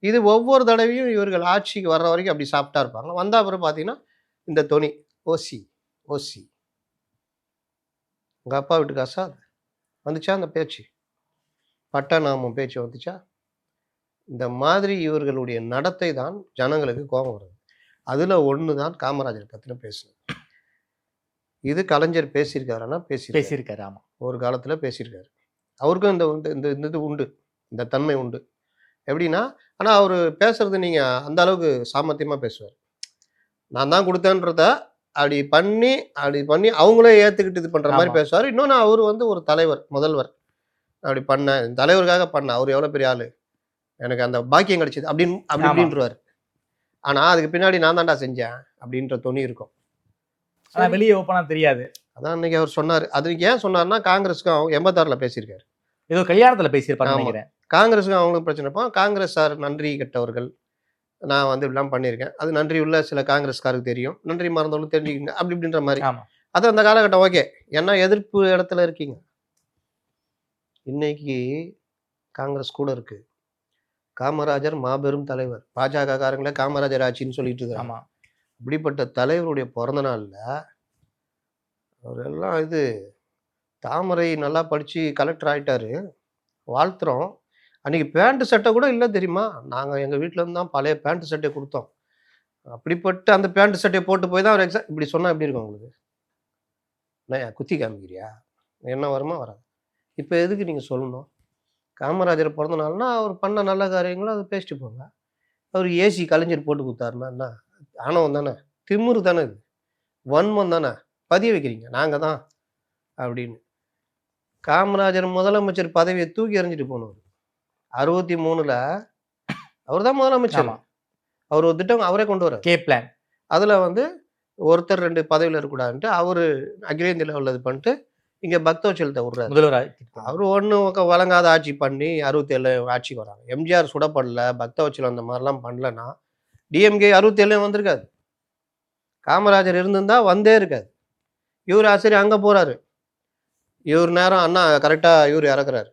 இது ஒவ்வொரு தடவையும் இவர்கள் ஆட்சிக்கு வர்ற வரைக்கும் அப்படி சாப்பிட்டா இருப்பாங்க. வந்த அப்புறம் பார்த்தீங்கன்னா இந்த துணி ஓசி ஓசி. உங்கள் அப்பா வீட்டுக்கு காசா வந்துச்சா அந்த பேச்சு? பட்டா நாமம் பேச்சு வந்துச்சா? இந்த மாதிரி இவர்களுடைய நடத்தை தான் ஜனங்களுக்கு கோபம் வருது. அதில் ஒன்று தான் காமராஜர் பற்றின பேசுனது. இது கலைஞர் பேசியிருக்காருன்னா பேசியிருக்காரு. ஆமாம், ஒரு காலத்தில் பேசியிருக்காரு. அவருக்கும் இந்த இது உண்டு, இந்த தன்மை உண்டு. எப்படின்னா, ஆனால் அவர் பேசுறது நீங்கள் அந்த அளவுக்கு சாமர்த்தியமாக பேசுவார். நான் தான் கொடுத்தேன்றத அப்படி பண்ணி அவங்களே ஏற்றுக்கிட்டு இது பண்ணுற மாதிரி பேசுவார். இன்னொன்று அவர் வந்து ஒரு தலைவர், முதல்வர், அப்படி பண்ணேன் தலைவருக்காக பண்ணேன், அவர் எவ்வளோ பெரிய ஆள், எனக்கு அந்த பாக்கியம் கிடைச்சிது அப்படின்றாரு. ஆனால் அதுக்கு பின்னாடி நான் தான்டா செஞ்சேன் அப்படின்ற துணி இருக்கும். ஆனால் வெளியே ஓப்பனாக தெரியாது. அதான் இன்னைக்கு அவர் சொன்னார். அதுக்கு ஏன் சொன்னார்னா, காங்கிரஸுக்கும் 86 பேசியிருக்காரு, ஏதோ கல்யாணத்தில் பேசியிருப்பாங்க. காங்கிரஸுக்கும் அவங்களுக்கும் பிரச்சனை இருப்பான். காங்கிரஸ் சார் நன்றி கெட்டவர்கள், நான் வந்து இப்படிலாம் பண்ணியிருக்கேன், அது நன்றி உள்ள சில காங்கிரஸ்காருக்கு தெரியும், நன்றி மறந்தவங்களும் தெரிஞ்சுக்கிங்க அப்படி இப்படின்ற மாதிரி. அது அந்த காலகட்டம் ஓகே. ஏன்னா எதிர்ப்பு இடத்துல இருக்கீங்க. இன்னைக்கு காங்கிரஸ் கூட இருக்கு. காமராஜர் மாபெரும் தலைவர். பாஜக காரங்களே காமராஜர் ஆட்சின்னு சொல்லிட்டு இருக்காங்க. ஆமா. அப்படிப்பட்ட தலைவருடைய பிறந்த நாள்ல அவரெல்லாம் இது தாமரை நல்லா படிச்சு கலெக்டர் ஆயிட்டாரு. வாழ்த்துறோம். அன்னைக்கு பேண்ட் சட்டை கூட இல்லை தெரியுமா? நாங்க எங்க வீட்ல இருந்து தான் பழைய பேண்ட் சட்டை கொடுத்தோம். அப்படிப்பட்ட அந்த பேண்ட் சட்டையை போட்டு போய் தான் அவர் எக்ஸாம். இப்படி சொன்னா எப்படி இருக்கும் உங்களுக்கு? என்ன குத்தி காமிக்கிறியா? என்ன வருமா வராது? இப்போ எதுக்கு நீங்க சொல்லணும்? காமராஜர் பிறந்த நாள்னா அவர் பண்ண நல்ல காரியங்களும் அதை பேசிட்டு போங்க. அவர் ஏசி கலைஞர் போட்டு கொடுத்தாருன்னா என்ன? ஆணவம் தானே, திமிரு தானே, இது வன்மம் தானே, பதிய வைக்கிறீங்க நாங்க தான் அப்படின்னு. காமராஜர் முதலமைச்சர் பதவியை தூக்கி எறிஞ்சிட்டு போனவர். 63ல அவர் தான் முதலமைச்சர். அவர் ஒரு திட்டம் அவரே கொண்டு வர்றாரு. K plan. அதுல வந்து ஒருத்தர் 2 பதவியில் இருக்கக்கூடாதுன்ட்டு அவரு அகில இந்திய லெவலில் இது பண்ணிட்டு இங்க பக்தவச்சலத்தை விடுறாரு. முதல்வர் அவர் ஒண்ணு வழங்காத ஆட்சி பண்ணி 67 ஆட்சிக்கு வராங்க. எம்ஜிஆர் சுடப்படல, பக்தவச்சலம் அந்த மாதிரிலாம் பண்ணலன்னா டிஎம்கே 67 வந்திருக்காது. காமராஜர் இருந்திருந்தா வந்தே இருக்காது. இவர் ஆசிரியர் அங்க போறாரு. இவர் நேரம் அண்ணா கரெக்டா இவர் இறக்குறாரு.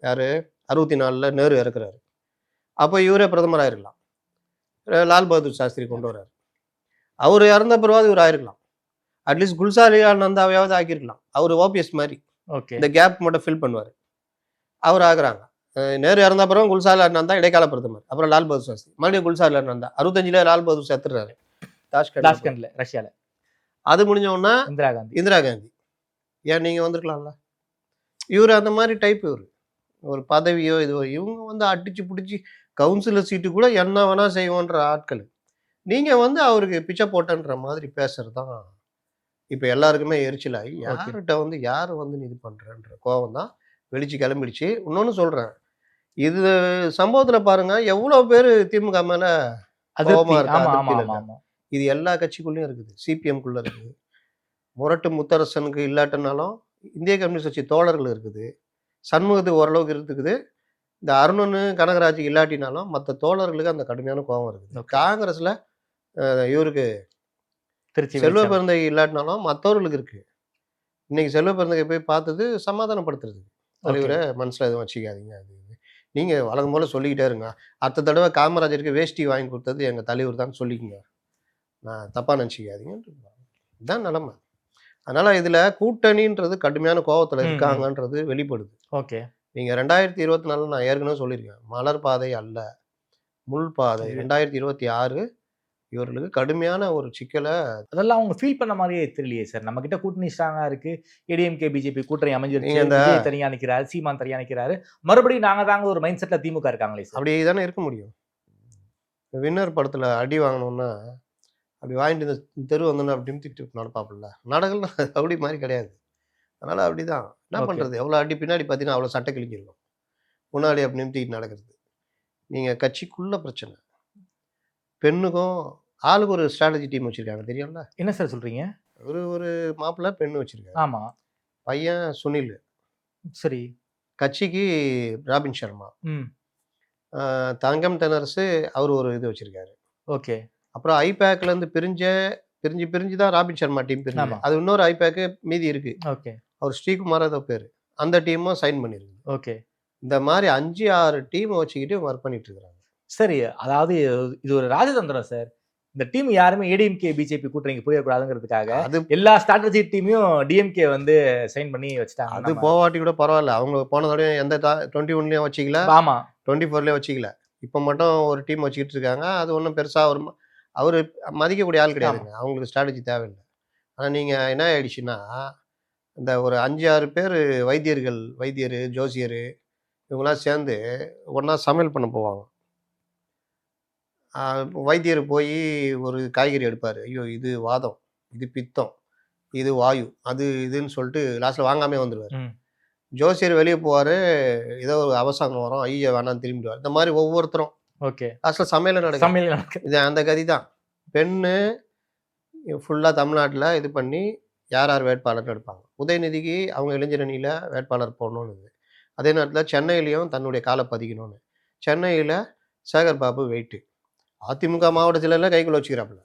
யாரு? 64ல நேரு இறக்குறாரு. அப்போ இவரே பிரதமர் ஆயிருக்கலாம். லால் பகதூர் சாஸ்திரி கொண்டு வர்றாரு. அவர் இறந்த பிறகு இவர் ஆயிருக்கலாம். அட்லீஸ்ட் குல்சாரி நந்தாவையாவது ஆக்கியிருக்கலாம். அவர் ஓபிஎஸ் மாதிரி இந்த கேப் மட்டும் ஃபில் பண்ணுவார். அவர் ஆகுறாங்க. நேரு இறந்த பிறகு குல்சாரி நந்தா இடைக்கால பிரதமர். அப்புறம் லால் பகதூர் சாஸ்திரி, மறுபடியும் குல்சாரி நந்தா. 65ல லால் பகதூர் செத்துறாரு தாஷ்கண்ட்ல, ரஷ்யால. அது முடிஞ்ச உடனே இந்திரா காந்தி. ஏன் நீங்க வந்திருக்கலாம்ல? இவர் அந்த மாதிரி டைப். இவர் ஒரு பதவியோ இதுவோ இவங்க வந்து அடிச்சு பிடிச்சி கவுன்சிலர் சீட்டு கூட என்ன வேணா செய்வோன்ற ஆட்கள். நீங்க வந்து அவருக்கு பிச்சை போட்டன்ற மாதிரி பேசுறது தான் இப்ப எல்லாருக்குமே எரிச்சலாகி யார்கிட்ட வந்து யார் வந்து இது பண்றன்ற கோபம் தான் வெளிச்சு கிளம்பிடுச்சு. இன்னொன்னு சொல்றேன், இது சம்பவத்துல பாருங்க எவ்வளவு பேரு திமுக மேல கோபமா இருக்காங்க. இது எல்லா கட்சிக்குள்ளயும் இருக்குது. சிபிஎம்குள்ள இருக்குது. முரட்டு முத்தரசனுக்கு இல்லாட்டினாலும் இந்திய கம்யூனிஸ்ட் கட்சி தோழர்கள் இருக்குது. சண்முகத்துக்கு ஓரளவுக்கு இருக்குது. இந்த அருணனு கனகராஜ் இல்லாட்டினாலும் மற்ற தோழர்களுக்கு அந்த கடுமையான கோபம் இருக்குது. காங்கிரஸ்ல இவருக்கு செல்வ பெருந்தகை இல்லாட்டினாலும் மற்றவர்களுக்கு இருக்கு. இன்னைக்கு செல்வ பெருந்தகை போய் பார்த்தது சமாதானப்படுத்துறது. தலைவரை மனசுல எதுவும் வச்சுக்காதீங்க. அது நீங்க வழக்கம் போல சொல்லிக்கிட்டே இருங்க. அடுத்த தடவை காமராஜருக்கு வேஷ்டி வாங்கி கொடுத்தது எங்க தலைவர் தான் சொல்லிக்கங்க, நான் தப்பா நினைச்சிக்காதீங்க. இதுதான் நிலைமை. அதனால இதுல கூட்டணின்றது கடுமையான கோபத்துல இருக்காங்கன்றது வெளிப்படுது. ஓகே, நீங்க 2024 நான் ஏற்கனவே சொல்லியிருக்கேன், மலர் பாதை அல்ல முள் பாதை. 2026 இவர்களுக்கு கடுமையான ஒரு சிக்கலை. அதெல்லாம் அவங்க ஃபீல் பண்ண மாதிரியே தெரியலையே சார். நம்ம கிட்ட கூட்டணி ஸ்ட்ராங்கா இருக்கு. ஏடிஎம்கே பிஜேபி கூட்டணி அமைஞ்சிருச்சு. தனியா நிக்கிறாரு, சீமான் தனியா நிக்கிறாரு. மறுபடியும் நாங்க தாங்க ஒரு மைண்ட் செட்ல திமுக இருக்காங்களே சார். அப்படி தானே இருக்க முடியும். வின்னர் படத்துல அடி வாங்கணும்னா அப்படி வாங்கிட்டு இந்த தெரு வந்தோன்னா அப்படின்னு திட்டு நடப்பாப்புல. நாடகம்லாம் அப்படி மாதிரி கிடையாது. அதனால அப்படிதான். என்ன பண்றது? எவ்வளவு அடி பின்னாடி பார்த்தீங்கன்னா அவ்வளவு சட்டை கிழிஞ்சிருக்கும். முன்னாடி அப்படி நிமித்திட்டு நடக்கிறது. நீங்க கட்சிக்குள்ள பிரச்சனை. பெண்ணுக்கும் ஆளுக்கு ஒரு ஸ்ட்ராட்டஜி டீம் வச்சிருக்காங்க, தெரியும்ல? என்ன சார் சொல்றீங்க? ஒரு மாப்பிள்ளை பெண்ணு வச்சிருக்காங்க. ஆமா. பையன் சுனில். சரி. கட்சிக்கு ராபின் சர்மா. தங்கம் தெனரசு அவர் ஒரு இது வச்சிருக்காரு. ஓகே. அப்புறம் ஐபேக்ல இருந்து பிரிஞ்சு தான் ராபின் சர்மா டீம் பிரிஞ்சு. அது இன்னொரு ஐபேக் மீதி இருக்கு. ஓகே. அவர் ஸ்ரீகுமார் ஏதோ பேரு. அந்த டீமும் சைன் பண்ணிருக்கு. ஓகே. இந்த மாதிரி 5-6 டீம் வச்சுக்கிட்டு ஒர்க் பண்ணிட்டு இருக்காங்க. சரி, அதாவது இது ஒரு ராஜதந்திரம் சார். இந்த டீம் யாருமே ஏடிஎம்கே பிஜேபி கூட்டணிக்கு போயிடக்கூடாதுங்கிறதுக்காக அது எல்லா ஸ்ட்ராட்டஜி டீமையும் டிஎம்கே வந்து சைன் பண்ணி வச்சுட்டாங்க. அது போவாட்டி கூட பரவாயில்ல. அவங்க போனதோட எந்த 21லயும் வச்சுக்கல. ஆமா, 24லயும் வச்சுக்கல. இப்போ மட்டும் ஒரு டீம் வச்சுக்கிட்டு இருக்காங்க. அது ஒன்றும் பெருசா அவரு மதிக்கக்கூடிய ஆள் கிடையாதுங்க. அவங்களுக்கு ஸ்ட்ராட்டஜி தேவையில்லை. ஆனால் நீங்க என்ன ஆயிடுச்சுன்னா, இந்த ஒரு 5-6 பேர் வைத்தியர், ஜோசியர் இவங்கெல்லாம் சேர்ந்து ஒன்றா சமையல் பண்ண போவாங்க. வைத்தியர் போய் ஒரு காய்கறி எடுப்பார். ஐயோ இது வாதம், இது பித்தம், இது வாயு, அது இதுன்னு சொல்லிட்டு லாஸ்ட்டில் வாங்காமே வந்துடுவார். ஜோசியர் வெளியே போவார், ஏதோ ஒரு அவசானம் வரும், ஐயோ வேணாம் திரும்பிடுவார். இந்த மாதிரி ஒவ்வொருத்தரும் ஓகே லாஸ்ட்டில் சமையல் நடக்கும். இது அந்த கதி தான். பெண்ணு ஃபுல்லாக தமிழ்நாட்டில் இது பண்ணி யார் வேட்பாளர்னு எடுப்பாங்க. உதயநிதிக்கு அவங்க இளைஞரணியில் வேட்பாளர் போடணும்னு. அதே நேரத்தில் சென்னையிலையும் தன்னுடைய காலை பதிக்கணும்னு. சென்னையில் சேகர் பாபு வெயிட்டு அதிமுக மாவட்ட செயலர்லாம் கைக்குள்ள வச்சுக்கிறாப்புல.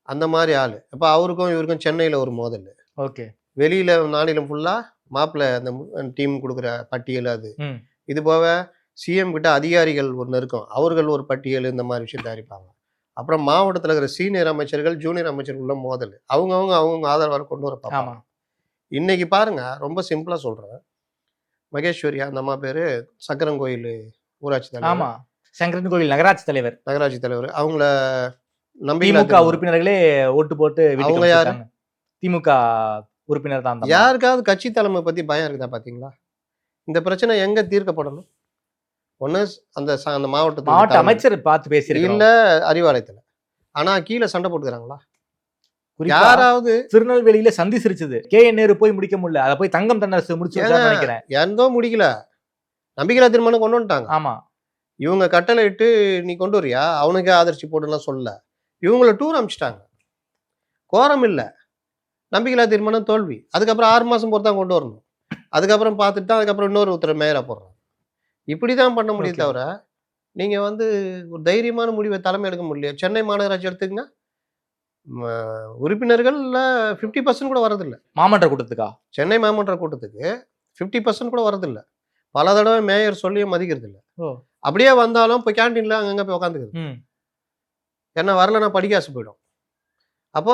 அந்த மாதிரி ஆள். இப்போ அவருக்கும் இவருக்கும் சென்னையில் ஒரு மோதல். ஓகே. வெளியில மாநிலம் ஃபுல்லா மாப்பிள்ளை அந்த டீம் கொடுக்குற பட்டியல் அது. ம். இது போக சிஎம் கிட்ட அதிகாரிகள் ஒன்று இருக்கும், அவர்கள் ஒரு பட்டியல் இந்த மாதிரி விஷயம் தயாரிப்பாங்க. அப்புறம் மாவட்டத்தில் இருக்கிற சீனியர் அமைச்சர்கள் ஜூனியர் அமைச்சர்களுள்ள மோதல், அவங்க ஆதரவாளர் கொண்டு வர பார்ப்பாங்க. இன்னைக்கு பாருங்க, ரொம்ப சிம்பிளா சொல்றேன். மகேஸ்வரியா அந்த அம்மா பேரு, சக்கரங்கோயில் ஊராட்சி தலைவர். ஆமா, சங்கரன் கோயில் நகராட்சி தலைவர். நகராட்சி தலைவர் அவங்கள திமுக உறுப்பினர்களே ஓட்டு போட்டு அவங்க யாரு? திமுக உறுப்பினர் தான். யாருக்காவது கட்சி தலைமை பத்தி பயம் இருக்குதா பாத்தீங்களா? இந்த பிரச்சனை எங்க தீர்க்கப்படணும்? ஒண்ணு அந்த மாவட்ட அமைச்சர் பார்த்து பேசி இல்ல அறிவாலயத்துல. ஆனா கீழே சண்டை போட்டுக்கிறாங்களா? யாராவது திருநெல்வேலியில சந்தி சிரிச்சது KN நேரு போய் முடிக்க முடியல, அதை போய் தங்கம் தென்னரசு முடிச்சு நினைக்கிறேன். எந்தோ முடிக்கல, நம்பிக்கையில்லா தீர்மானம் கொண்டு வந்துட்டாங்க. ஆமா, இவங்க கட்டளை இட்டு நீ கொண்டு வரியா, அவனுக்கு ஆதரிச்சு போட்டுலாம் சொல்ல, இவங்கள டூர் அமிச்சிட்டாங்க. கோரம் இல்லை, நம்பிக்கையில்லா தீர்மானம் தோல்வி. அதுக்கப்புறம் 6 மாசம் பொறுத்தான் கொண்டு வரணும். அதுக்கப்புறம் பார்த்துட்டு அதுக்கப்புறம் இன்னொரு உத்தரவு மேயரா போடுறாங்க. இப்படிதான் பண்ண முடியும் தவிர நீங்க ஒரு தைரியமான முடிவை தலைமை எடுக்க முடியல. சென்னை மாநகராட்சி எடுத்துக்கங்க, உறுப்பினர்கள்ல 50% கூட வரதில்லை. மாமன்ற கூட்டத்துக்கா? சென்னை மாமன்ற கூட்டத்துக்கு 50% கூட வரதில்லை. பல தடவை மேயர் சொல்லியும் மதிக்கிறது இல்லை. அப்படியே வந்தாலும் இப்போ கேன்டீன்ல அங்கங்க போய் உட்காந்துக்குது. ஏன்னா வரலன்னா படிக்காசு போயிடும். அப்போ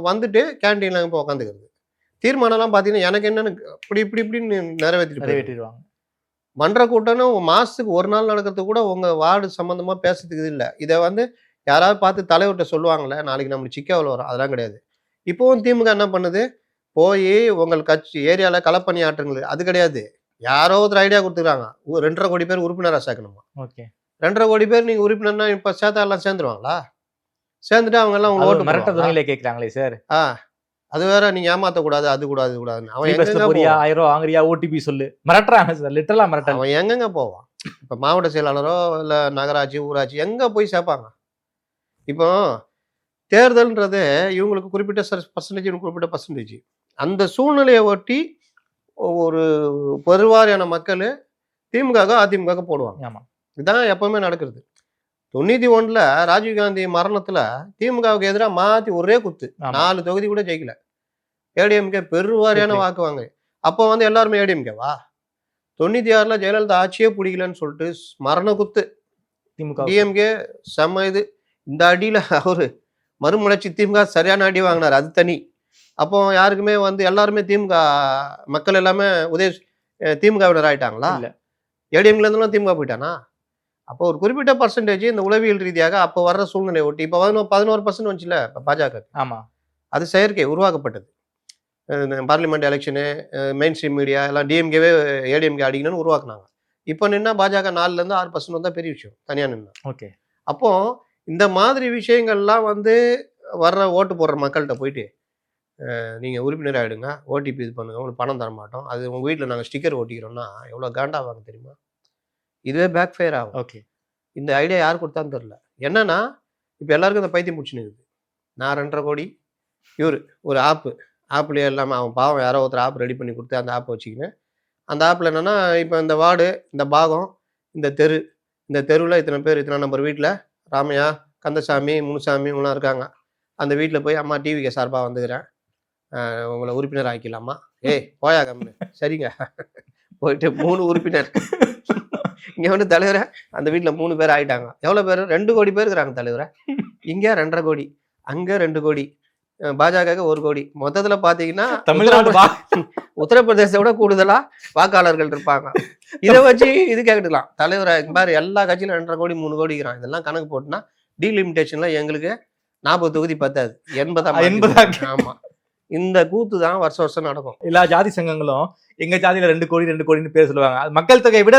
வந்துட்டு கேன்டீன்ல அங்கே போய் உட்காந்துக்கிறது. தீர்மானம்லாம் பார்த்தீங்கன்னா எனக்கு என்னன்னு இப்படின்னு நிறைவேற்றிடுவாங்க. மன்ற கூட்டம்னு மாசத்துக்கு ஒரு நாள் நடக்கிறது கூட உங்க வார்டு சம்பந்தமா பேசுறதுக்கு இல்லை. இதை யாராவது பார்த்து தலைவர்கிட்ட சொல்லுவாங்களே, நாளைக்கு நம்மளுக்கு சிக்காவில் வரும், அதெல்லாம் கிடையாது. இப்போவும் திமுக என்ன பண்ணுது, போய் உங்கள் கட்சி ஏரியாவில் களப்பணி ஆற்றுங்கள், அது கிடையாது. யாரோ ஒரு ஐடியா கொடுத்துருக்காங்க, 2.5 கோடி பேர் உறுப்பினராக சேர்க்கணுமா. ஓகே, 2.5 கோடி பேர் நீங்க உறுப்பினர்னா இப்போ சேர்த்தா எல்லாம் சேர்ந்துருவாங்களா? சேர்ந்துட்டு அவங்க எல்லாம் ஓட்டு மிரட்ட துணையில கேட்கறாங்களே சார். அது வேற, நீங்க ஏமாத்தக்கூடாது, அது கூடாது இது கூடாதுன்னு. அவன் 1000 ரூபா வாங்குறியா, OTP சொல்லு, மிரட்டுறாங்க சார், லிட்டரலா மிரட்ட. அவன் எங்கெங்க போவான்? இப்போ மாவட்ட செயலாளரோ இல்லை நகராட்சி ஊராட்சி எங்க போய் சேர்ப்பாங்க? இப்போ தேர்தல்ன்றது இவங்களுக்கு குறிப்பிட்ட பர்சன்டேஜ், குறிப்பிட்ட பர்சன்டேஜ். அந்த சூழ்நிலையை ஒட்டி ஒரு பெருவாரியான மக்கள் திமுக அதிமுக போடுவாங்க. இதுதான் எப்பவுமே நடக்கிறது. 91ல் ராஜீவ்காந்தி மரணத்துல திமுகவுக்கு எதிராக மாத்தி ஒரே குத்து, 4 தொகுதி கூட ஜெயிக்கல. ஏடிஎம்கே பெருவாரியான வாக்கு வாங்க. அப்போ எல்லாருமே ஏடிஎம்கேவா? 96ல் ஜெயலலிதா ஆட்சியே பிடிக்கலன்னு சொல்லிட்டு மரண குத்து திமுக. டிஎம்கே செம்ம இது. இந்த அடியில அவரு மறுமலர்ச்சி திமுக சரியான அடி வாங்கினார், அது தனி. அப்போ யாருக்குமே எல்லாருமே திமுக மக்கள் எல்லாமே திமுகவினர் ஆயிட்டாங்களா? ஏடிஎம்ல இருந்தெல்லாம் திமுக போயிட்டானா? அப்போ ஒரு குறிப்பிட்ட பர்சன்டேஜ் இந்த உளவியல் ரீதியாக அப்போ வர்ற சூழ்நிலை ஒட்டி இப்போ 11% வந்துச்சுல பாஜக. ஆமா, அது செயற்கை உருவாக்கப்பட்டது. Parliament election, main stream media எல்லாம் டிஎம்கேவே ஏடிஎம்கே அடிக்கணும்னு உருவாக்குனாங்க. இப்போ நின்னா பாஜக 4% 6% வந்தா பெரிய விஷயம், தனியா நின்னா. ஓகே, அப்போ இந்த மாதிரி விஷயங்கள்லாம் வர்ற ஓட்டு போடுற மக்கள்கிட்ட போயிட்டு நீங்க உறுப்பினர் ஆயிடுங்க, ஓடிபி இது பண்ணுங்க, உங்களுக்கு பணம் தர மாட்டோம், அது உங்க வீட்டில் நாங்கள் ஸ்டிக்கர் ஓட்டிக்கிறோம்னா எவ்வளோ காண்டாவாங்க தெரியுமா? இதுவே பேக் ஃபயர் ஆகும். ஓகே, இந்த ஐடியா யார் கொடுத்தான்னு தெரியல. என்னன்னா இப்போ எல்லாருக்கும் இந்த பைத்தியம் முடிச்சுன்னு இருக்குது. நான் 2.5 கோடி, இவர் ஒரு ஆப்லேயே இல்லாமல் அவன் பாவம் யாரோ ஒருத்தர் ஆப் ரெடி பண்ணி கொடுத்து அந்த ஆப்பை வச்சுக்கின்னு, அந்த ஆப்பில் என்னன்னா இப்போ இந்த வார்டு, இந்த பாகம், இந்த தெருவில் இத்தனை பேர், இத்தனை நம்பர் வீட்டில் ராமையா, கந்தசாமி, முனுசாமி இவங்களாம் இருக்காங்க. அந்த வீட்டில் போய் அம்மா டிவிக்கு சார்பாக வந்துக்கிறேன், உங்களை உறுப்பினர் ஆக்கிக்கலாமா? ஏய் போயா கம்மு. சரிங்க. போயிட்டு 3 உறுப்பினர் இங்கே தலைவரை அந்த வீட்டில் 3 பேர் ஆகிட்டாங்க. எவ்வளோ பேர்? 2 கோடி பேர் இருக்கிறாங்க தலைவரை. இங்கே 2.5 கோடி, அங்கே 2 கோடி, பாஜக 1 கோடி. மொத்தத்தில் பார்த்தீங்கன்னா உத்தரப்பிரதேசத்தை விட கூடுதலாக வாக்காளர்கள் இருப்பாங்க. இதை வச்சு இது கேட்டுக்கலாம் தலைவரை பாரு, எல்லா கட்சியிலும் 2.5 கோடி 3 கோடி இருக்கிறான். இதெல்லாம் கணக்கு போட்டுனா டீலிமிட்டேஷன்ல எங்களுக்கு 40 தொகுதி பத்தாது, 80. ஆமா, இந்த கூத்து தான் வருஷம் நடக்கும். எல்லா ஜாதி சங்கங்களும் எங்க ஜாதியில 2 கோடின்னு பேர் சொல்லுவாங்க. மக்கள் தொகையை விட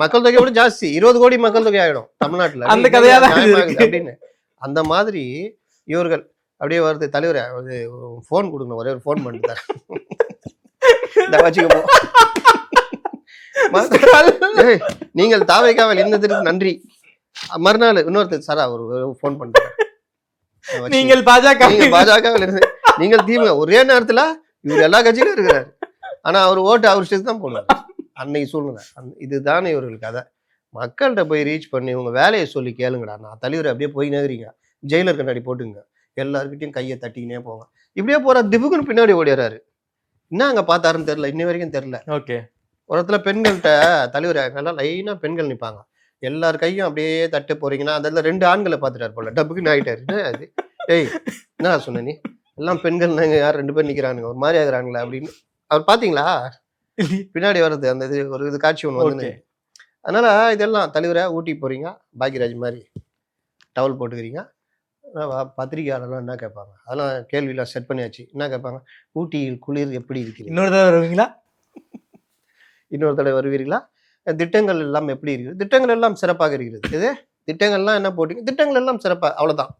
மக்கள் தொகையை விட ஜாஸ்தி, 20 கோடி மக்கள் தொகை ஆயிடும் தமிழ்நாட்டுல. அந்த கதையாதான் அப்படின்னு அந்த மாதிரி இவர்கள் அப்படியே வருது. தலைவரை போன் கொடுக்கணும், ஒரே ஒரு போன் பண்ணிட்டு வச்சுக்க. நீங்கள் தாவைக்காவல் இருந்ததற்கு நன்றி. மறுநாள் இன்னொருத்தர் சாரா ஒரு போன் பண்றேன், நீங்கள் பாஜகவில் இருந்து நீங்கள் திமுக. ஒரே நேரத்துல இவர் எல்லா கட்சியிலும் இருக்கிறாரு. ஆனா அவர் ஓட்டு அவர் ஸ்டேஜ் தான் போடுவார். அன்னைக்கு சொல்லுங்க, இதுதானே இவர்களுக்கு கதை. மக்கள்கிட்ட போய் ரீச் பண்ணி உங்க வேலையை சொல்லி கேளுங்கடா. நான் தலைவர் அப்படியே போய் நேருங்க, ஜெயிலர் கண்ணாடி போட்டுங்க, எல்லாருக்கிட்டையும் கையை தட்டிக்கினே போவேன். இப்படியே போற திபுக்குன்னு பின்னாடி ஓடிடுறாரு. என்ன அங்க பார்த்தாருன்னு தெரியல, இன்னி வரைக்கும் தெரியல. ஓகே. ஒரு இடத்துல பெண்கள்கிட்ட தலைவர் அங்கெல்லாம் லைனா பெண்கள் நிப்பாங்க. எல்லார் கையும் அப்படியே தட்டு போறீங்கன்னா அந்த இடத்துல 2 ஆண்களை பார்த்துட்டாரு போல, டப்புக்குன்னு ஆயிட்டாரு. என்ன அது, ஏய் என்ன சொன்ன நீ, எல்லாம் பெண்கள் யார் 2 பேர் நிக்கிறானுங்க, ஒரு மாதிரி ஆகுறாங்களா அப்படின்னு. அவர் பாத்தீங்களா பின்னாடி வர்றது அந்த இது ஒரு இது காட்சி ஒன்று வந்து. அதனால இதெல்லாம் தலைவரை ஊட்டி போறீங்க, பாக்யராஜ் மாதிரி டவல் போட்டுக்கிறீங்க, பத்திரிகையாளர்லாம் என்ன கேட்பாங்க, அதெல்லாம் கேள்வியெல்லாம் செட் பண்ணியாச்சு. என்ன கேட்பாங்க, ஊட்டியில் குளிர் எப்படி இருக்கு, இன்னொரு தடவை வருவீங்களா, இன்னொரு தடவை வருவீர்களா, திட்டங்கள் எல்லாம் எப்படி இருக்குது, திட்டங்கள் எல்லாம் சிறப்பாக இருக்கிறது. இது திட்டங்கள்லாம் என்ன போட்டீங்க, திட்டங்கள் எல்லாம் சிறப்பா, அவ்வளவுதான்.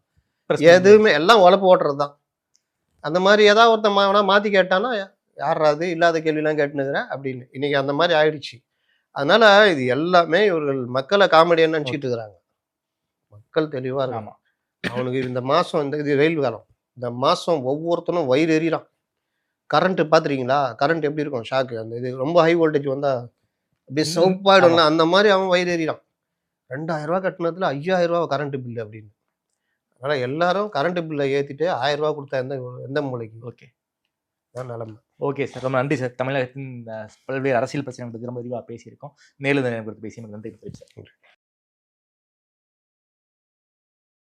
எதுவுமே எல்லாம் உழப்பு ஓட்டுறது தான். அந்த மாதிரி ஏதாவது ஒருத்தன் மாத்தி கேட்டானா, யாராவது இல்லாத கேள்வியெல்லாம் கேட்டுனுக்குற அப்படின்னு. இன்னைக்கு அந்த மாதிரி ஆயிடுச்சு. அதனால இது எல்லாமே இவர்கள் மக்களை காமெடியான்னு நினைச்சிட்டு இருக்கிறாங்க. மக்கள் தெளிவா இருக்காங்க. அவனுக்கு இந்த மாசம் இந்த இது வெயில் காலம், இந்த மாசம் ஒவ்வொருத்தனும் வயிறு எறிகிறான். கரண்ட் பாத்துறீங்களா, கரண்ட் எப்படி இருக்கும், ஷாக்கு, அந்த இது ரொம்ப ஹை வோல்டேஜ் வந்தா அப்படியே சவுப்பாயிடும்ல, அந்த மாதிரி அவன் வயிறு எறிகிறான். 2000 ரூபாய் கட்டினதுல 5000 ரூபாய் கரண்ட் பில்லு அப்படின்னு. அதனால எல்லாரும் கரண்ட் பில்லை ஏத்திட்டு 1000 ரூபாய் கொடுத்தா எந்த மூளைக்கு. ஓகே, நிலைமை. ஓகே சார், ரொம்ப நன்றி சார். தமிழகத்தின் பல்வேறு அரசியல் பிரச்சனைகள் பற்றி ரொம்ப விரிவாக பேசியிருக்கோம். மேலும் குறித்து பேசி நன்றி சார்.